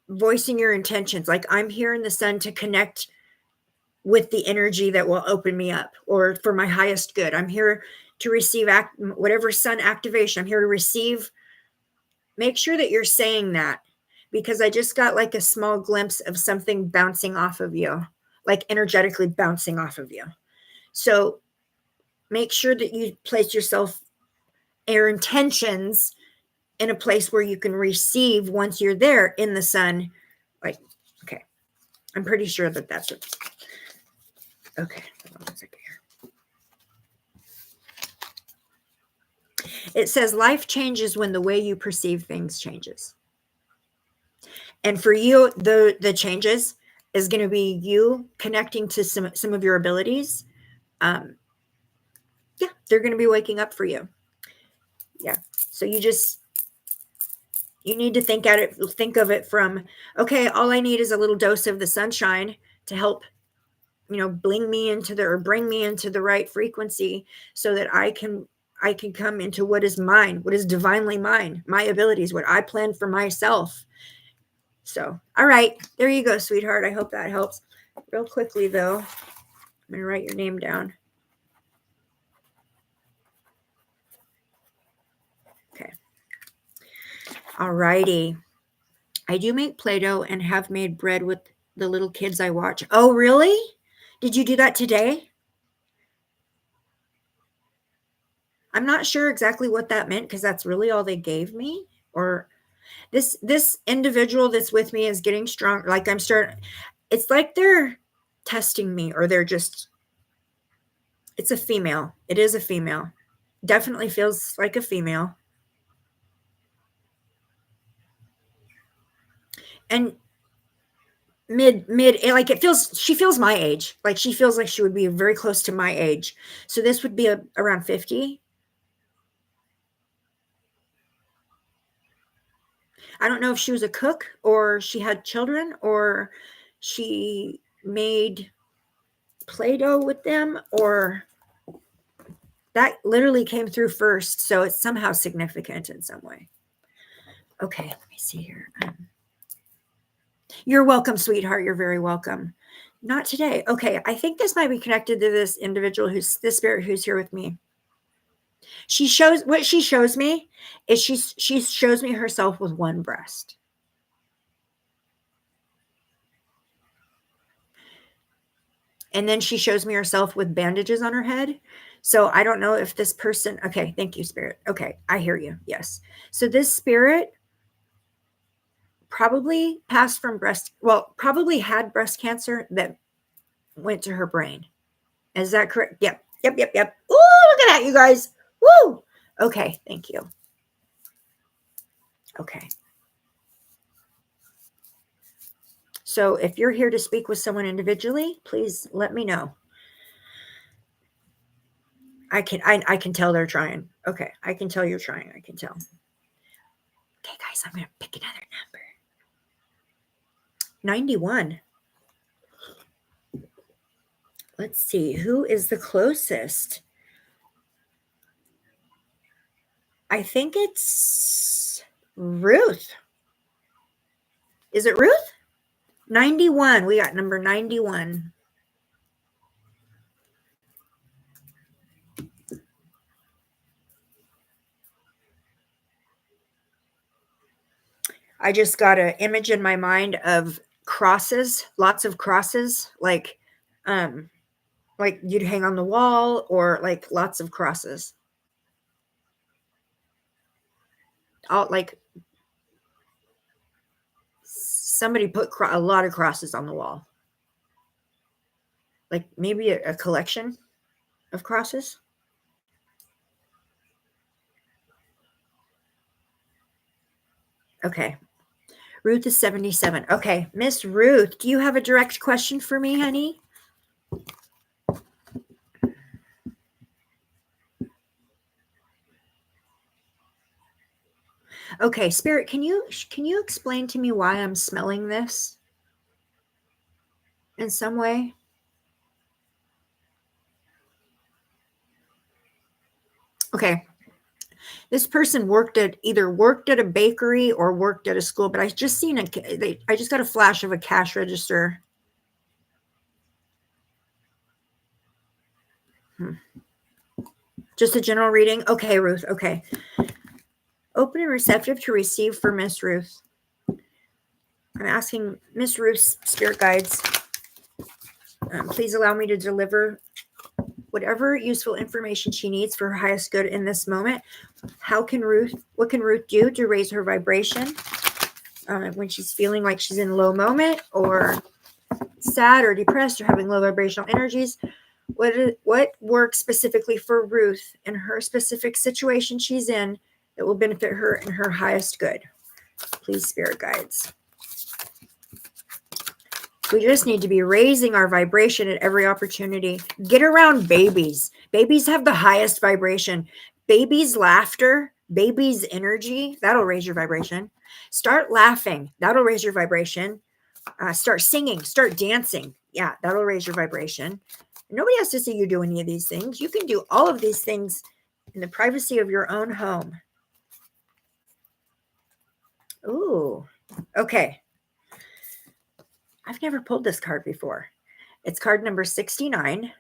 voicing your intentions. Like, I'm here in the sun to connect with the energy that will open me up, or for my highest good. I'm here to receive whatever sun activation. I'm here to receive. Make sure that you're saying that, because I just got like a small glimpse of something bouncing off of you, like energetically bouncing off of you. So make sure that you place yourself, your intentions, in a place where you can receive once you're there in the sun. Like, okay, I'm pretty sure that that's it. Okay, hold on a second here. It says life changes when the way you perceive things changes. And for you, the changes is going to be you connecting to some of your abilities. Yeah, they're going to be waking up for you. Yeah. So you need to think of it from, okay, all I need is a little dose of the sunshine to help, bring me into the right frequency so that I can come into what is mine, what is divinely mine, my abilities, what I plan for myself. So, all right, there you go, sweetheart. I hope that helps. Real quickly, though, I'm going to write your name down. Okay. All righty. I do make Play-Doh and have made bread with the little kids I watch. Oh, really? Did you do that today? I'm not sure exactly what that meant because that's really all they gave me. Or this individual that's with me is getting strong. Like it's like they're testing me, or they're just, it's a female. It is a female. Definitely feels like a female. And mid, like she feels my age. Like she feels like she would be very close to my age. So this would be around 50. I don't know if she was a cook or she had children or she made Play-Doh with them, or that literally came through first. So it's somehow significant in some way. Okay, let me see here. You're welcome, sweetheart. You're very welcome. Not today. Okay, I think this might be connected to this individual this spirit who's here with me. She shows me is she shows me herself with one breast. And then she shows me herself with bandages on her head. So I don't know if this person, okay, thank you, spirit. Okay, I hear you. Yes. So this spirit probably probably had breast cancer that went to her brain. Is that correct? Yep. Ooh, look at that, you guys. Woo. Okay, thank you. Okay. So if you're here to speak with someone individually, please let me know. I can tell they're trying. Okay, I can tell you're trying. I can tell. Okay, guys, I'm going to pick another number. 91. Let's see, who is the closest? I think it's Ruth. Is it Ruth? 91. We got number 91. I just got an image in my mind of crosses, lots of crosses, like you'd hang on the wall, or like lots of crosses. Like somebody put a lot of crosses on the wall. Like maybe a collection of crosses. Okay. Ruth is 77. Okay. Miss Ruth, do you have a direct question for me, honey? Okay, Spirit, can you explain to me why I'm smelling this in some way? Okay. This person either worked at a bakery or worked at a school, but I just got a flash of a cash register. Just a general reading. Okay, Ruth. Okay. Open and receptive to receive for Miss Ruth. I'm asking Miss Ruth's spirit guides, please allow me to deliver whatever useful information she needs for her highest good in this moment. What can Ruth do to raise her vibration when she's feeling like she's in a low moment, or sad or depressed or having low vibrational energies? What works specifically for Ruth in her specific situation she's in that will benefit her in her highest good? Please, spirit guides. We just need to be raising our vibration at every opportunity. Get around babies. Babies have the highest vibration. Babies' laughter, babies' energy, that'll raise your vibration. Start laughing. That'll raise your vibration. Start singing. Start dancing. Yeah, that'll raise your vibration. Nobody has to see you do any of these things. You can do all of these things in the privacy of your own home. Ooh, okay. I've never pulled this card before. It's card number 69,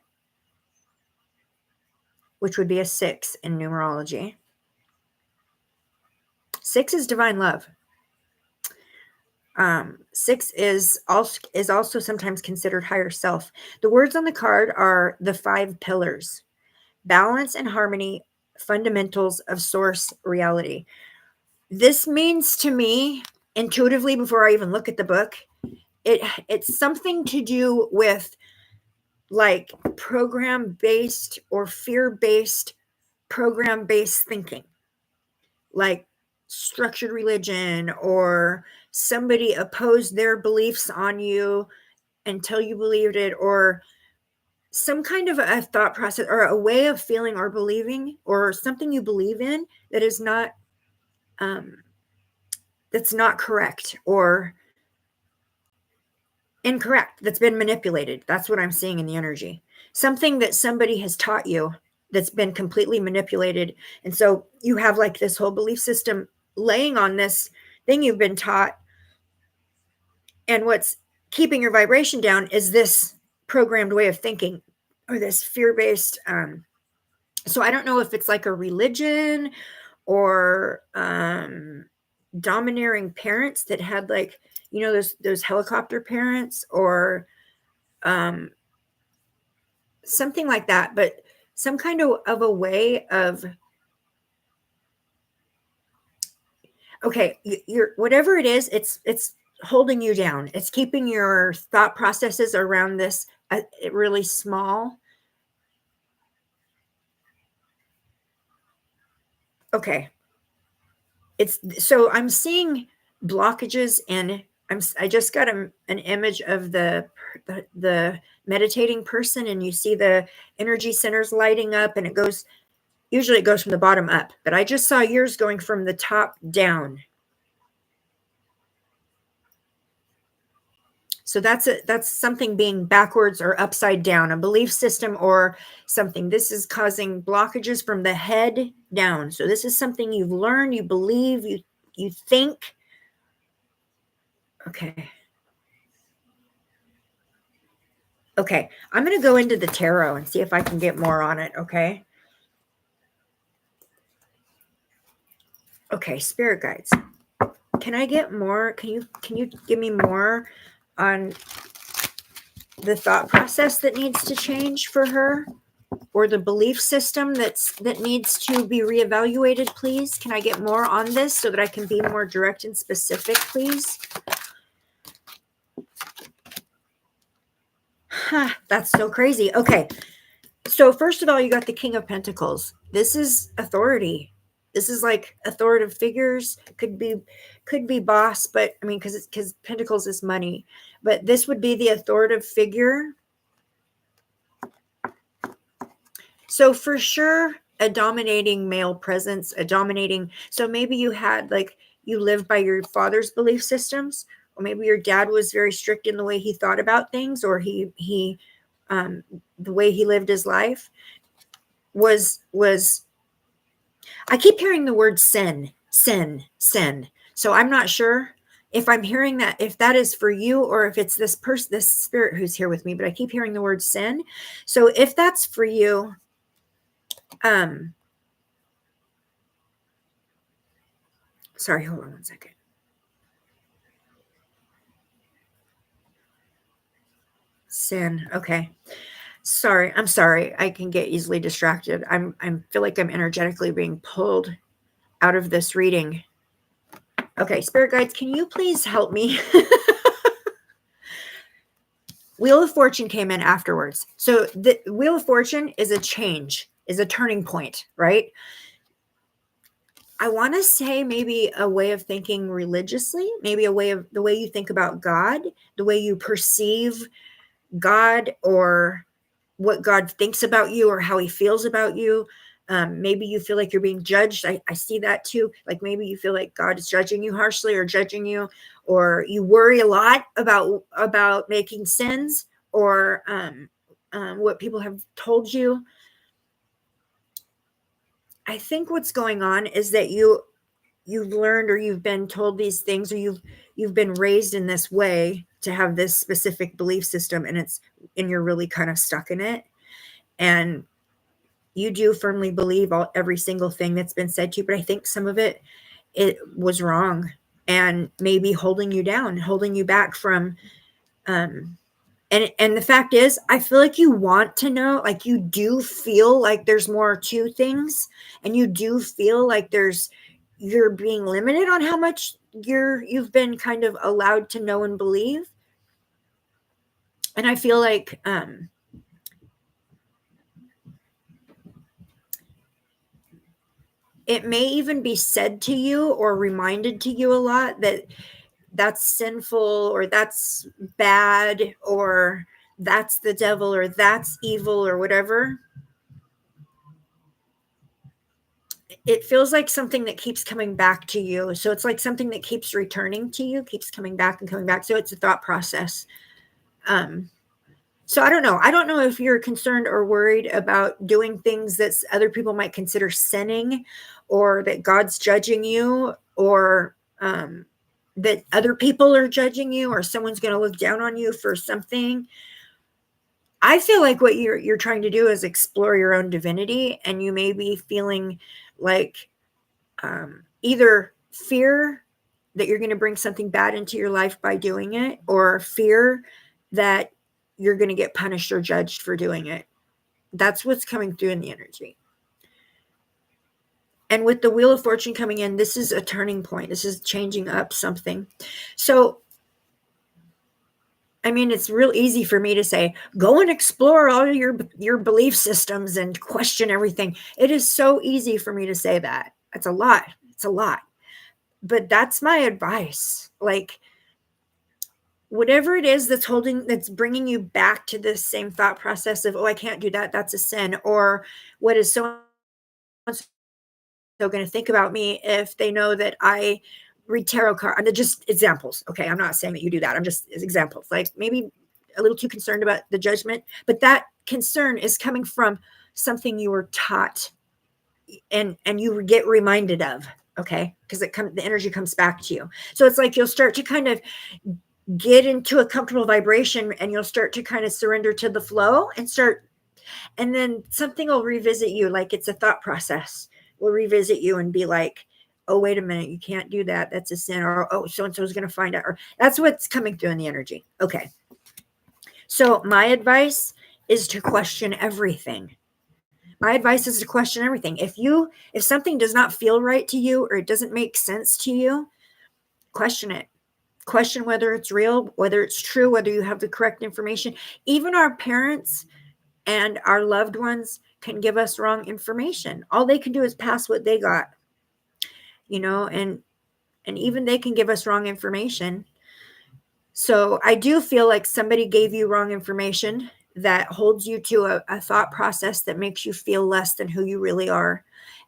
which would be a 6 in numerology. 6 is divine love. 6 is also sometimes considered higher self. The words on the card are the 5 pillars: balance and harmony, fundamentals of source reality. This means to me intuitively, before I even look at the book, it's something to do with like program-based or fear-based, program-based thinking, like structured religion, or somebody opposed their beliefs on you until you believed it, or some kind of a thought process or a way of feeling or believing, or something you believe in that is not that's not correct or incorrect, that's been manipulated. That's what I'm seeing in the energy. Something that somebody has taught you that's been completely manipulated. And so you have like this whole belief system laying on this thing you've been taught. And what's keeping your vibration down is this programmed way of thinking, or this fear-based. So I don't know if it's like a religion or domineering parents that had, like, you know, those helicopter parents, or something like that, but some kind of a way of, okay, you're whatever it is, it's holding you down. It's keeping your thought processes around this really small. Okay. It's so I'm seeing blockages, and I just got an image of the meditating person, and you see the energy centers lighting up, and usually it goes from the bottom up, but I just saw yours going from the top down. So that's something being backwards or upside down, a belief system or something. This is causing blockages from the head down. So this is something you've learned, you believe, you think. Okay. Okay, I'm going to go into the tarot and see if I can get more on it, okay? Okay, spirit guides. Can I get more? Can you give me more on the thought process that needs to change for her, or the belief system that needs to be reevaluated, please? Can I get more on this so that I can be more direct and specific, please? That's so crazy. Okay. So first of all, you got the King of Pentacles. This is authority. This is like authoritative figures. Could be boss, but I mean, because Pentacles is money, but this would be the authoritative figure. So for sure, a dominating male presence, so maybe you had, like, you lived by your father's belief systems, or maybe your dad was very strict in the way he thought about things, or he the way he lived his life was I keep hearing the word sin. So I'm not sure if I'm hearing that, if that is for you, or if it's this person, this spirit who's here with me, but I keep hearing the word sin. So if that's for you, sorry, hold on one second. Sin. Okay. Sorry. I'm sorry. I can get easily distracted. I feel like I'm energetically being pulled out of this reading. Okay, spirit guides, can you please help me? Wheel of Fortune came in afterwards. So the Wheel of Fortune is a change, is a turning point, right? I want to say maybe a way of thinking religiously, maybe a way of the way you think about God, the way you perceive God, or what God thinks about you or how he feels about you. Maybe you feel like you're being judged. I see that too. Like maybe you feel like God is judging you harshly or judging you, or you worry a lot about making sins, or what people have told you. I think what's going on is that you've learned, or you've been told these things, or you've been raised in this way to have this specific belief system, and you're really kind of stuck in it, and you do firmly believe every single thing that's been said to you. But I think some of it was wrong, and maybe holding you down, holding you back from and the fact is, I feel like you want to know, like you do feel like there's more to things, and you do feel like you're being limited on how much you've been kind of allowed to know and believe. And I feel like it may even be said to you or reminded to you a lot that that's sinful, or that's bad, or that's the devil, or that's evil, or whatever. It feels like something that keeps coming back to you. So it's like something that keeps returning to you, keeps coming back and coming back. So it's a thought process. So I don't know. I don't know if you're concerned or worried about doing things that other people might consider sinning, or that God's judging you, or that other people are judging you, or someone's going to look down on you for something. I feel like what you're trying to do is explore your own divinity, and you may be feeling like either fear that you're going to bring something bad into your life by doing it, or fear that you're going to get punished or judged for doing it. That's what's coming through in the energy. And with the Wheel of Fortune coming in, this is a turning point. This is changing up something. So, I mean, it's real easy for me to say, go and explore all your belief systems and question everything. It is so easy for me to say that. It's a lot. It's a lot. But that's my advice. Like, whatever it is that's bringing you back to the same thought process of, oh, I can't do that, that's a sin, or what is so going to think about me if they know that I read tarot cards. And they're just examples. Okay, I'm not saying that you do that. I'm just examples. Like maybe a little too concerned about the judgment, but that concern is coming from something you were taught, and you get reminded of. Okay, because the energy comes back to you. So it's like you'll start to kind of get into a comfortable vibration, and you'll start to kind of surrender to the flow, and then something will revisit you, like it's a thought process will revisit you and be like, oh, wait a minute, you can't do that, that's a sin, or oh, so and so is going to find out, or that's what's coming through in the energy. Okay, so my advice is to question everything. My advice is to question everything. If something does not feel right to you, or it doesn't make sense to you, question it. Question whether it's real, whether it's true, whether you have the correct information. Even our parents and our loved ones can give us wrong information. All they can do is pass what they got, and even they can give us wrong information. So I do feel like somebody gave you wrong information that holds you to a thought process that makes you feel less than who you really are.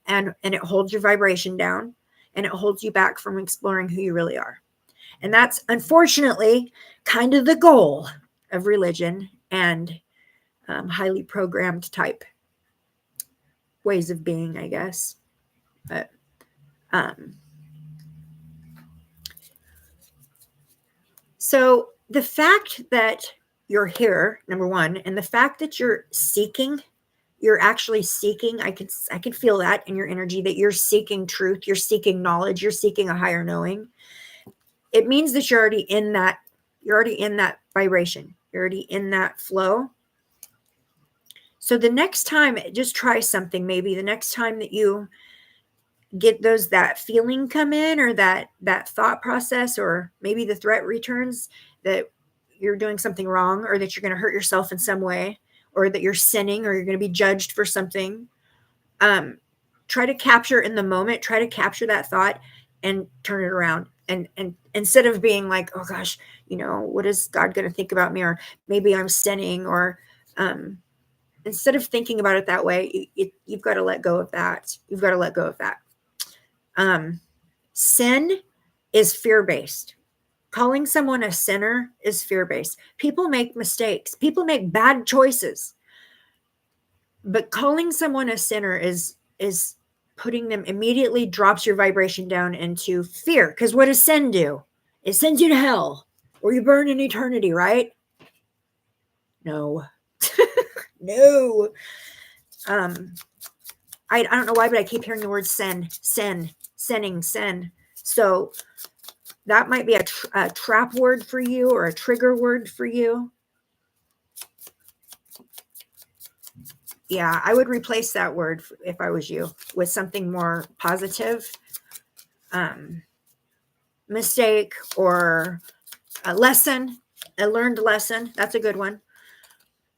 And it holds your vibration down, and it holds you back from exploring who you really are. And that's unfortunately kind of the goal of religion and highly programmed type ways of being, I guess. But so the fact that you're here, number one, and the fact that you're actually seeking, I could feel that in your energy, that you're seeking truth, you're seeking knowledge, you're seeking a higher knowing. It means that you're already in that vibration. You're already in that flow. So the next time, just try something. Maybe the next time that you get that feeling come in, or that thought process, or maybe the threat returns, that you're doing something wrong, or that you're going to hurt yourself in some way, or that you're sinning, or you're going to be judged for something, try to capture in the moment, try to capture that thought and turn it around. And instead of being like, oh gosh, what is God going to think about me? Or maybe I'm sinning, or instead of thinking about it that way, you've got to let go of that. You've got to let go of that. Sin is fear-based. Calling someone a sinner is fear-based. People make mistakes. People make bad choices. But calling someone a sinner is putting them, immediately drops your vibration down into fear. Because what does sin do? It sends you to hell, or you burn in eternity, right? No. No. I don't know why, but I keep hearing the word sin. So that might be a trap word for you, or a trigger word for you. Yeah, I would replace that word, if I was you, with something more positive. Mistake, or a lesson, a learned lesson. That's a good one.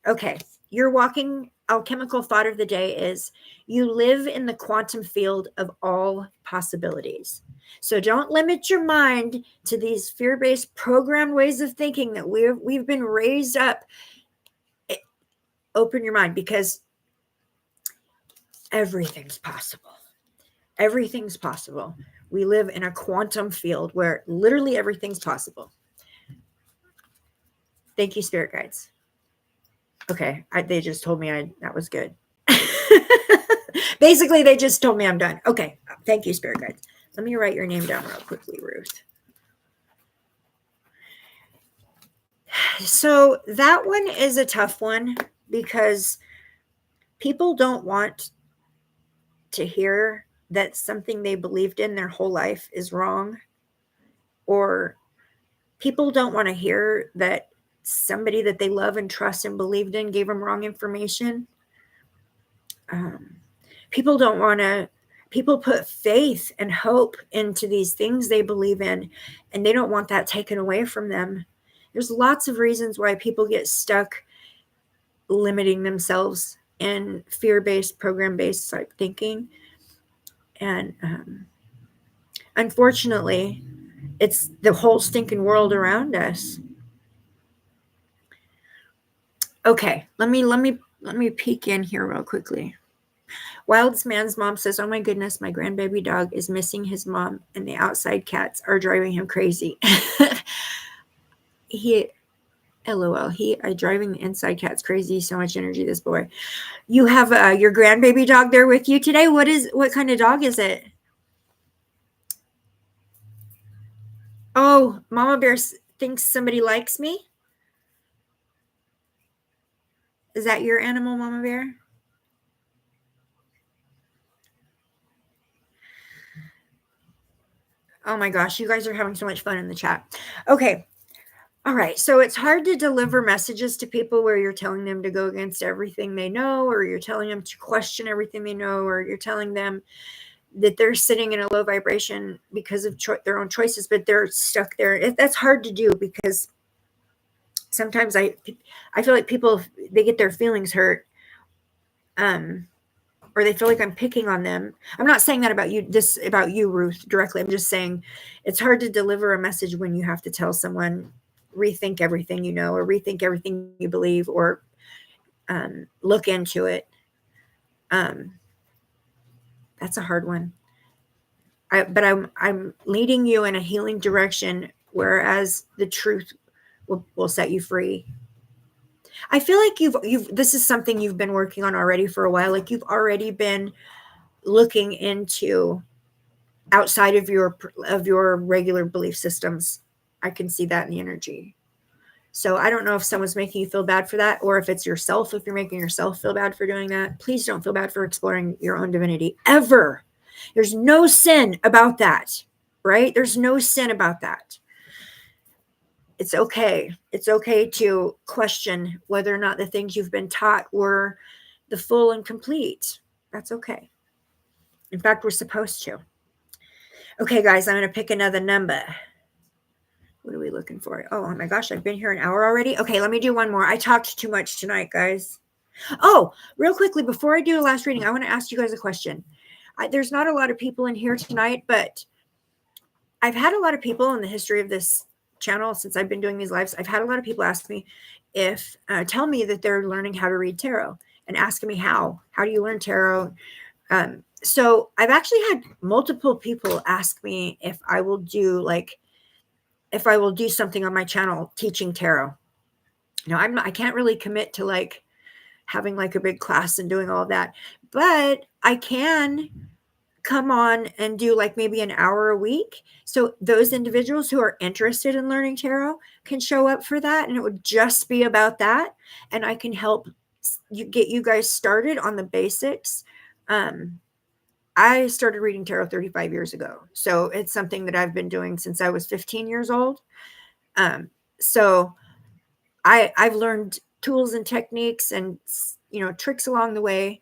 Okay, your walking alchemical thought of the day is, you live in the quantum field of all possibilities. So don't limit your mind to these fear-based programmed ways of thinking that we've been raised up. Open your mind, because everything's possible. Everything's possible. We live in a quantum field where literally everything's possible. Thank you, spirit guides. Okay, they just told me that was good. Basically, they just told me I'm done. Okay, thank you, spirit guides. Let me write your name down real quickly, Ruth. So that one is a tough one, because people don't want to hear that something they believed in their whole life is wrong, or people don't want to hear that somebody that they love and trust and believed in gave them wrong information. People don't want to, people put faith and hope into these things they believe in, and they don't want that taken away from them. There's lots of reasons why people get stuck limiting themselves in fear-based, program-based type thinking. And unfortunately, it's the whole stinking world around us. Okay, let me peek in here real quickly. Wild's man's mom says, "Oh my goodness, my grandbaby dog is missing his mom, and the outside cats are driving him crazy." LOL. Driving the inside cats crazy. So much energy, this boy. You have your grandbaby dog there with you today. What kind of dog is it? Oh, Mama Bear thinks somebody likes me. Is that your animal, Mama Bear? Oh my gosh, you guys are having so much fun in the chat. Okay. All right. So it's hard to deliver messages to people where you're telling them to go against everything they know, or you're telling them to question everything they know, or you're telling them that they're sitting in a low vibration because of their own choices, but they're stuck there. That's hard to do, because sometimes I feel like people, they get their feelings hurt, or they feel like I'm picking on them. I'm not saying that about you, Ruth, directly. I'm just saying it's hard to deliver a message when you have to tell someone, rethink everything you know, or rethink everything you believe, or look into it. That's a hard one. But I'm leading you in a healing direction, whereas the truth will set you free. I feel like this is something you've been working on already for a while. Like, you've already been looking into outside of your regular belief systems. I can see that in the energy. So I don't know if someone's making you feel bad for that, or if it's yourself. If you're making yourself feel bad for doing that, please don't feel bad for exploring your own divinity ever. There's no sin about that, right? There's no sin about that. It's okay. It's okay to question whether or not the things you've been taught were the full and complete. That's okay. In fact, we're supposed to. Okay, guys, I'm going to pick another number. What are we looking for? Oh my gosh, I've been here an hour already. Okay, let me do one more. I talked too much tonight, guys. Oh, real quickly, before I do a last reading, I want to ask you guys a question. There's not a lot of people in here tonight, but I've had a lot of people in the history of this channel since I've been doing these lives. I've had a lot of people ask me tell me that they're learning how to read tarot and asking me how do you learn tarot? So I've actually had multiple people ask me if I will do something on my channel teaching tarot. Now I can't really commit to like having like a big class and doing all of that, but I can come on and do like maybe an hour a week. So those individuals who are interested in learning tarot can show up for that. And it would just be about that. And I can help get you guys started on the basics. I started reading tarot 35 years ago. So it's something that I've been doing since I was 15 years old. So I've learned tools and techniques and, tricks along the way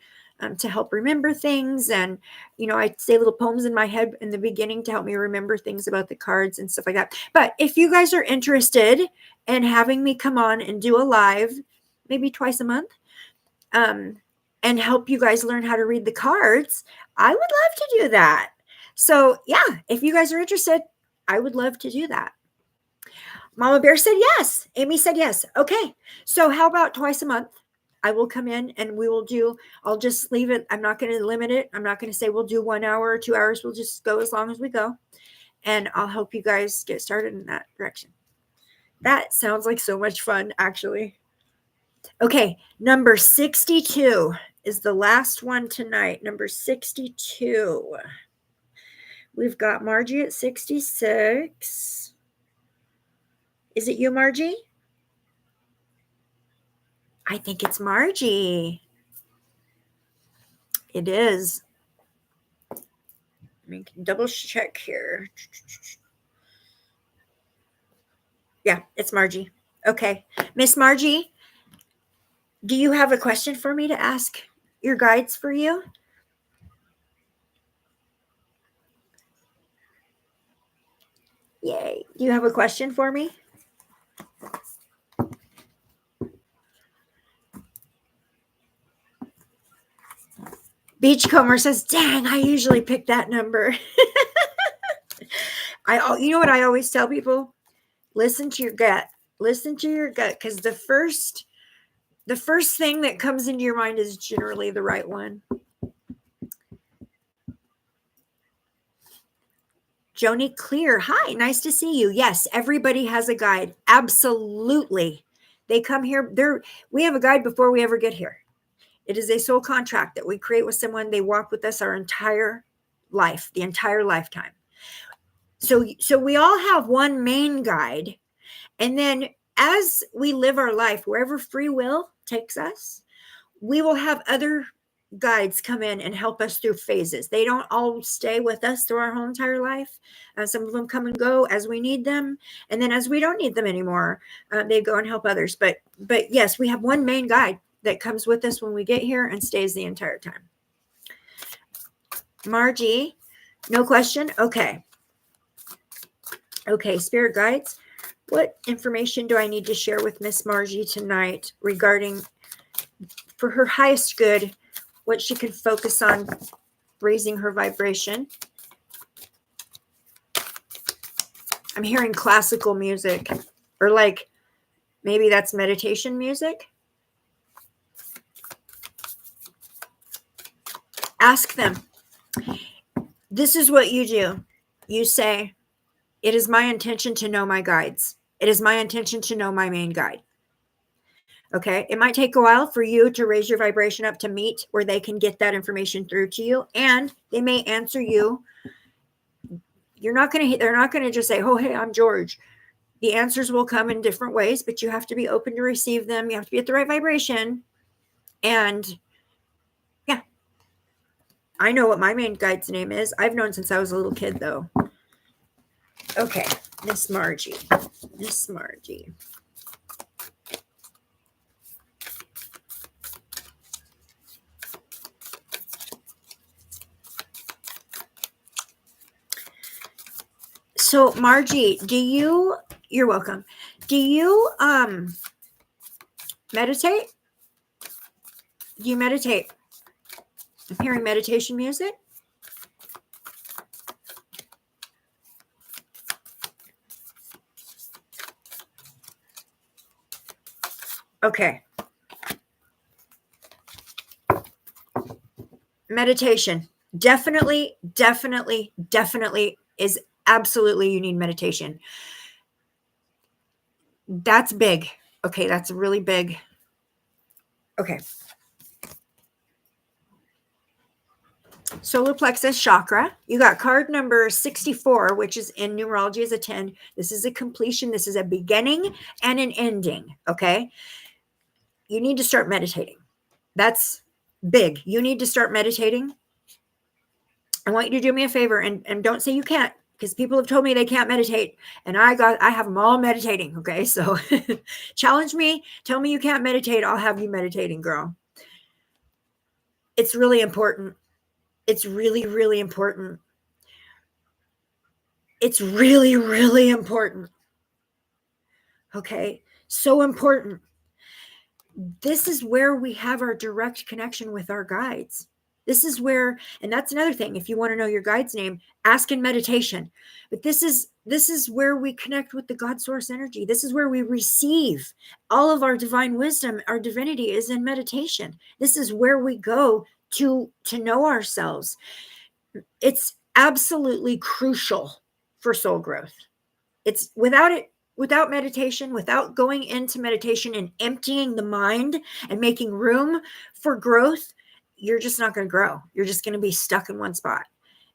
to help remember things. And, I say little poems in my head in the beginning to help me remember things about the cards and stuff like that. But if you guys are interested in having me come on and do a live, maybe twice a month, and help you guys learn how to read the cards, I would love to do that. So yeah, if you guys are interested, I would love to do that. Mama Bear said yes. Amy said yes. Okay. So how about twice a month? I will come in and I'll just leave it. I'm not going to limit it. I'm not going to say we'll do 1 hour or 2 hours. We'll just go as long as we go. And I'll help you guys get started in that direction. That sounds like so much fun, actually. Okay. Number 62 is the last one tonight. Number 62. We've got Margie at 66. Is it you, Margie? I think it's Margie. It is. Let me double check here. Yeah, it's Margie. Okay. Miss Margie, do you have a question for me to ask your guides for you? Yay. Do you have a question for me? Beachcomber says, dang, I usually pick that number. You know what I always tell people? Listen to your gut. Listen to your gut, because the first thing that comes into your mind is generally the right one. Joni Clear, hi, nice to see you. Yes, everybody has a guide. Absolutely. They come here. We have a guide before we ever get here. It is a soul contract that we create with someone. They walk with us our entire life, the entire lifetime. So we all have one main guide. And then as we live our life, wherever free will takes us, we will have other guides come in and help us through phases. They don't all stay with us through our whole entire life. Some of them come and go as we need them. And then as we don't need them anymore, they go and help others. But yes, we have one main guide that comes with us when we get here and stays the entire time. Margie, no question? Okay. Okay, spirit guides. What information do I need to share with Miss Margie tonight regarding, for her highest good, what she can focus on raising her vibration? I'm hearing classical music, or like maybe that's meditation music. Ask them. This is what you do. You say, it is my intention to know my guides. It is my intention to know my main guide. Okay. It might take a while for you to raise your vibration up to meet where they can get that information through to you. And they may answer you. They're not going to just say, oh, hey, I'm George. The answers will come in different ways, but you have to be open to receive them. You have to be at the right vibration. And yeah, I know what my main guide's name is. I've known since I was a little kid, though. Okay, Miss Margie. Miss Margie. So Margie, You're welcome. Do you meditate? Do you meditate? I'm hearing meditation music. Okay. Meditation. Definitely is absolutely, you need meditation. That's big. Okay, that's really big. Okay. Solar plexus chakra. You got card number 64, which is in numerology is a 10. This is a completion. This is a beginning and an ending. Okay. You need to start meditating. That's big. You need to start meditating. I want you to do me a favor and don't say you can't, because people have told me they can't meditate and I have them all meditating. Okay. So challenge me. Tell me you can't meditate. I'll have you meditating, girl. It's really important. It's really, really important. It's really, really important. Okay. So important. This is where we have our direct connection with our guides. This is where, and that's another thing. If you want to know your guide's name, ask in meditation. But this is where we connect with the God source energy. This is where we receive all of our divine wisdom. Our divinity is in meditation. This is where we go to know ourselves. It's absolutely crucial for soul growth. It's without meditation, without going into meditation and emptying the mind and making room for growth, you're just not going to grow. You're just going to be stuck in one spot.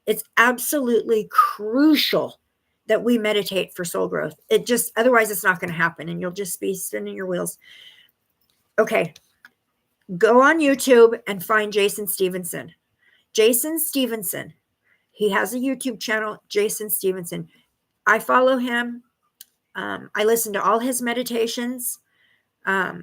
It's absolutely crucial that we meditate for soul growth. Otherwise it's not going to happen and you'll just be spinning your wheels. Okay. Go on YouTube and find Jason Stephenson. Jason Stephenson. He has a YouTube channel, Jason Stephenson. I follow him. I listen to all his meditations. I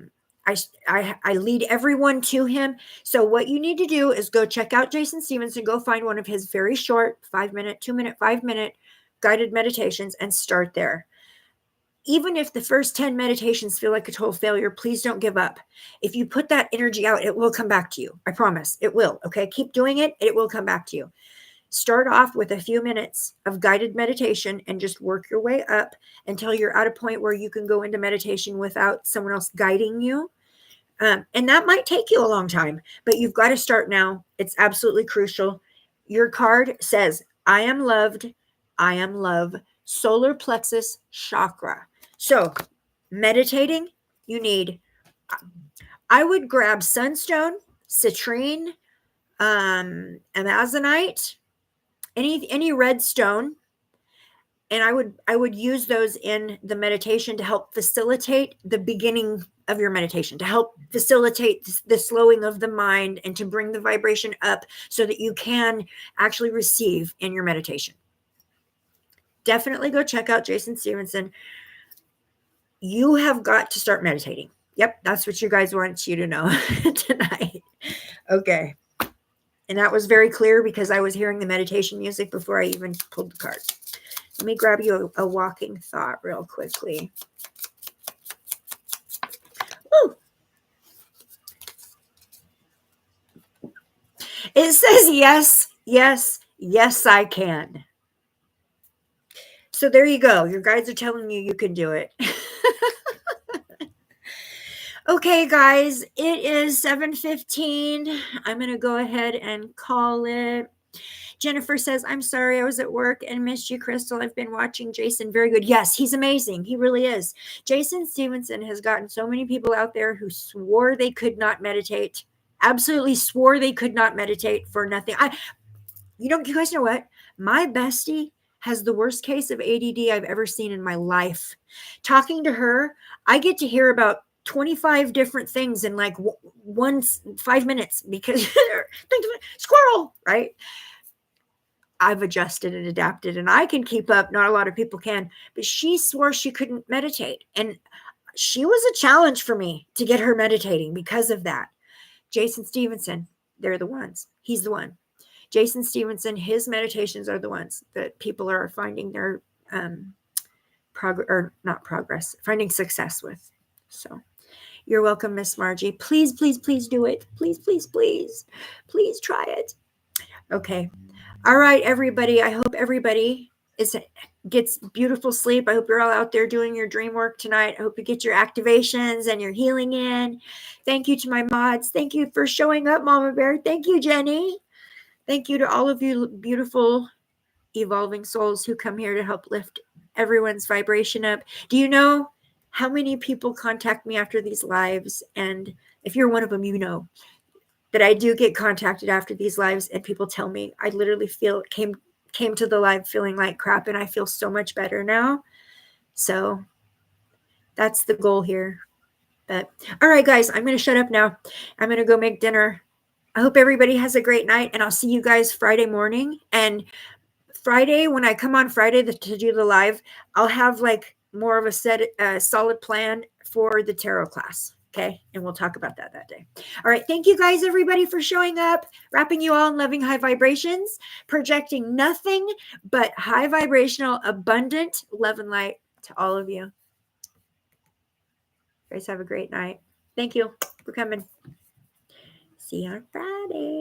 lead everyone to him. So what you need to do is go check out Jason Stephenson, go find one of his very short 5-minute, 2-minute, 5-minute guided meditations and start there. Even if the first 10 meditations feel like a total failure, please don't give up. If you put that energy out, it will come back to you. I promise it will. Okay. Keep doing it. It will come back to you. Start off with a few minutes of guided meditation and just work your way up until you're at a point where you can go into meditation without someone else guiding you. And that might take you a long time, but you've got to start now. It's absolutely crucial. Your card says, I am loved. I am love. Solar plexus chakra. So meditating, you need, I would grab sunstone, citrine, amazonite, any red stone, and I would use those in the meditation to help facilitate the beginning of your meditation, to help facilitate the slowing of the mind and to bring the vibration up so that you can actually receive in your meditation. Definitely go check out Jason Stephenson. You have got to start meditating. Yep, that's what you guys want you to know tonight. Okay. And that was very clear because I was hearing the meditation music before I even pulled the card. Let me grab you a walking thought real quickly. Woo. It says yes, yes, yes, I can. So there you go. Your guides are telling you can do it. Okay, guys, it is 7:15. I'm going to go ahead and call it. Jennifer says, I'm sorry, I was at work and missed you, Crystal. I've been watching Jason. Very good. Yes, he's amazing. He really is. Jason Stephenson has gotten so many people out there who swore they could not meditate. Absolutely swore they could not meditate for nothing. You guys know what? My bestie has the worst case of ADD I've ever seen in my life. Talking to her, I get to hear about 25 different things in like 5 minutes because squirrel, right? I've adjusted and adapted and I can keep up. Not a lot of people can, but she swore she couldn't meditate. And she was a challenge for me to get her meditating because of that. Jason Stephenson, they're the ones. He's the one. Jason Stephenson, his meditations are the ones that people are finding their finding success with. So you're welcome, Miss Margie. Please, please, please do it. Please, please, please, please try it. Okay. All right, everybody. I hope everybody gets beautiful sleep. I hope you're all out there doing your dream work tonight. I hope you get your activations and your healing in. Thank you to my mods. Thank you for showing up, Mama Bear. Thank you, Jenny. Thank you to all of you beautiful evolving souls who come here to help lift everyone's vibration up. Do you know how many people contact me after these lives? And if you're one of them, you know that I do get contacted after these lives, and people tell me I literally came to the live feeling like crap, and I feel so much better now. So that's the goal here. But all right, guys, I'm going to shut up now. I'm going to go make dinner. I hope everybody has a great night, and I'll see you guys Friday morning. And Friday, when I come on Friday to do the live, I'll have like more of a solid plan for the tarot class. Okay. And we'll talk about that day. All right. Thank you guys, everybody, for showing up, wrapping you all in loving high vibrations, projecting nothing but high vibrational, abundant love and light to all of you. You guys have a great night. Thank you for coming. See you on Friday.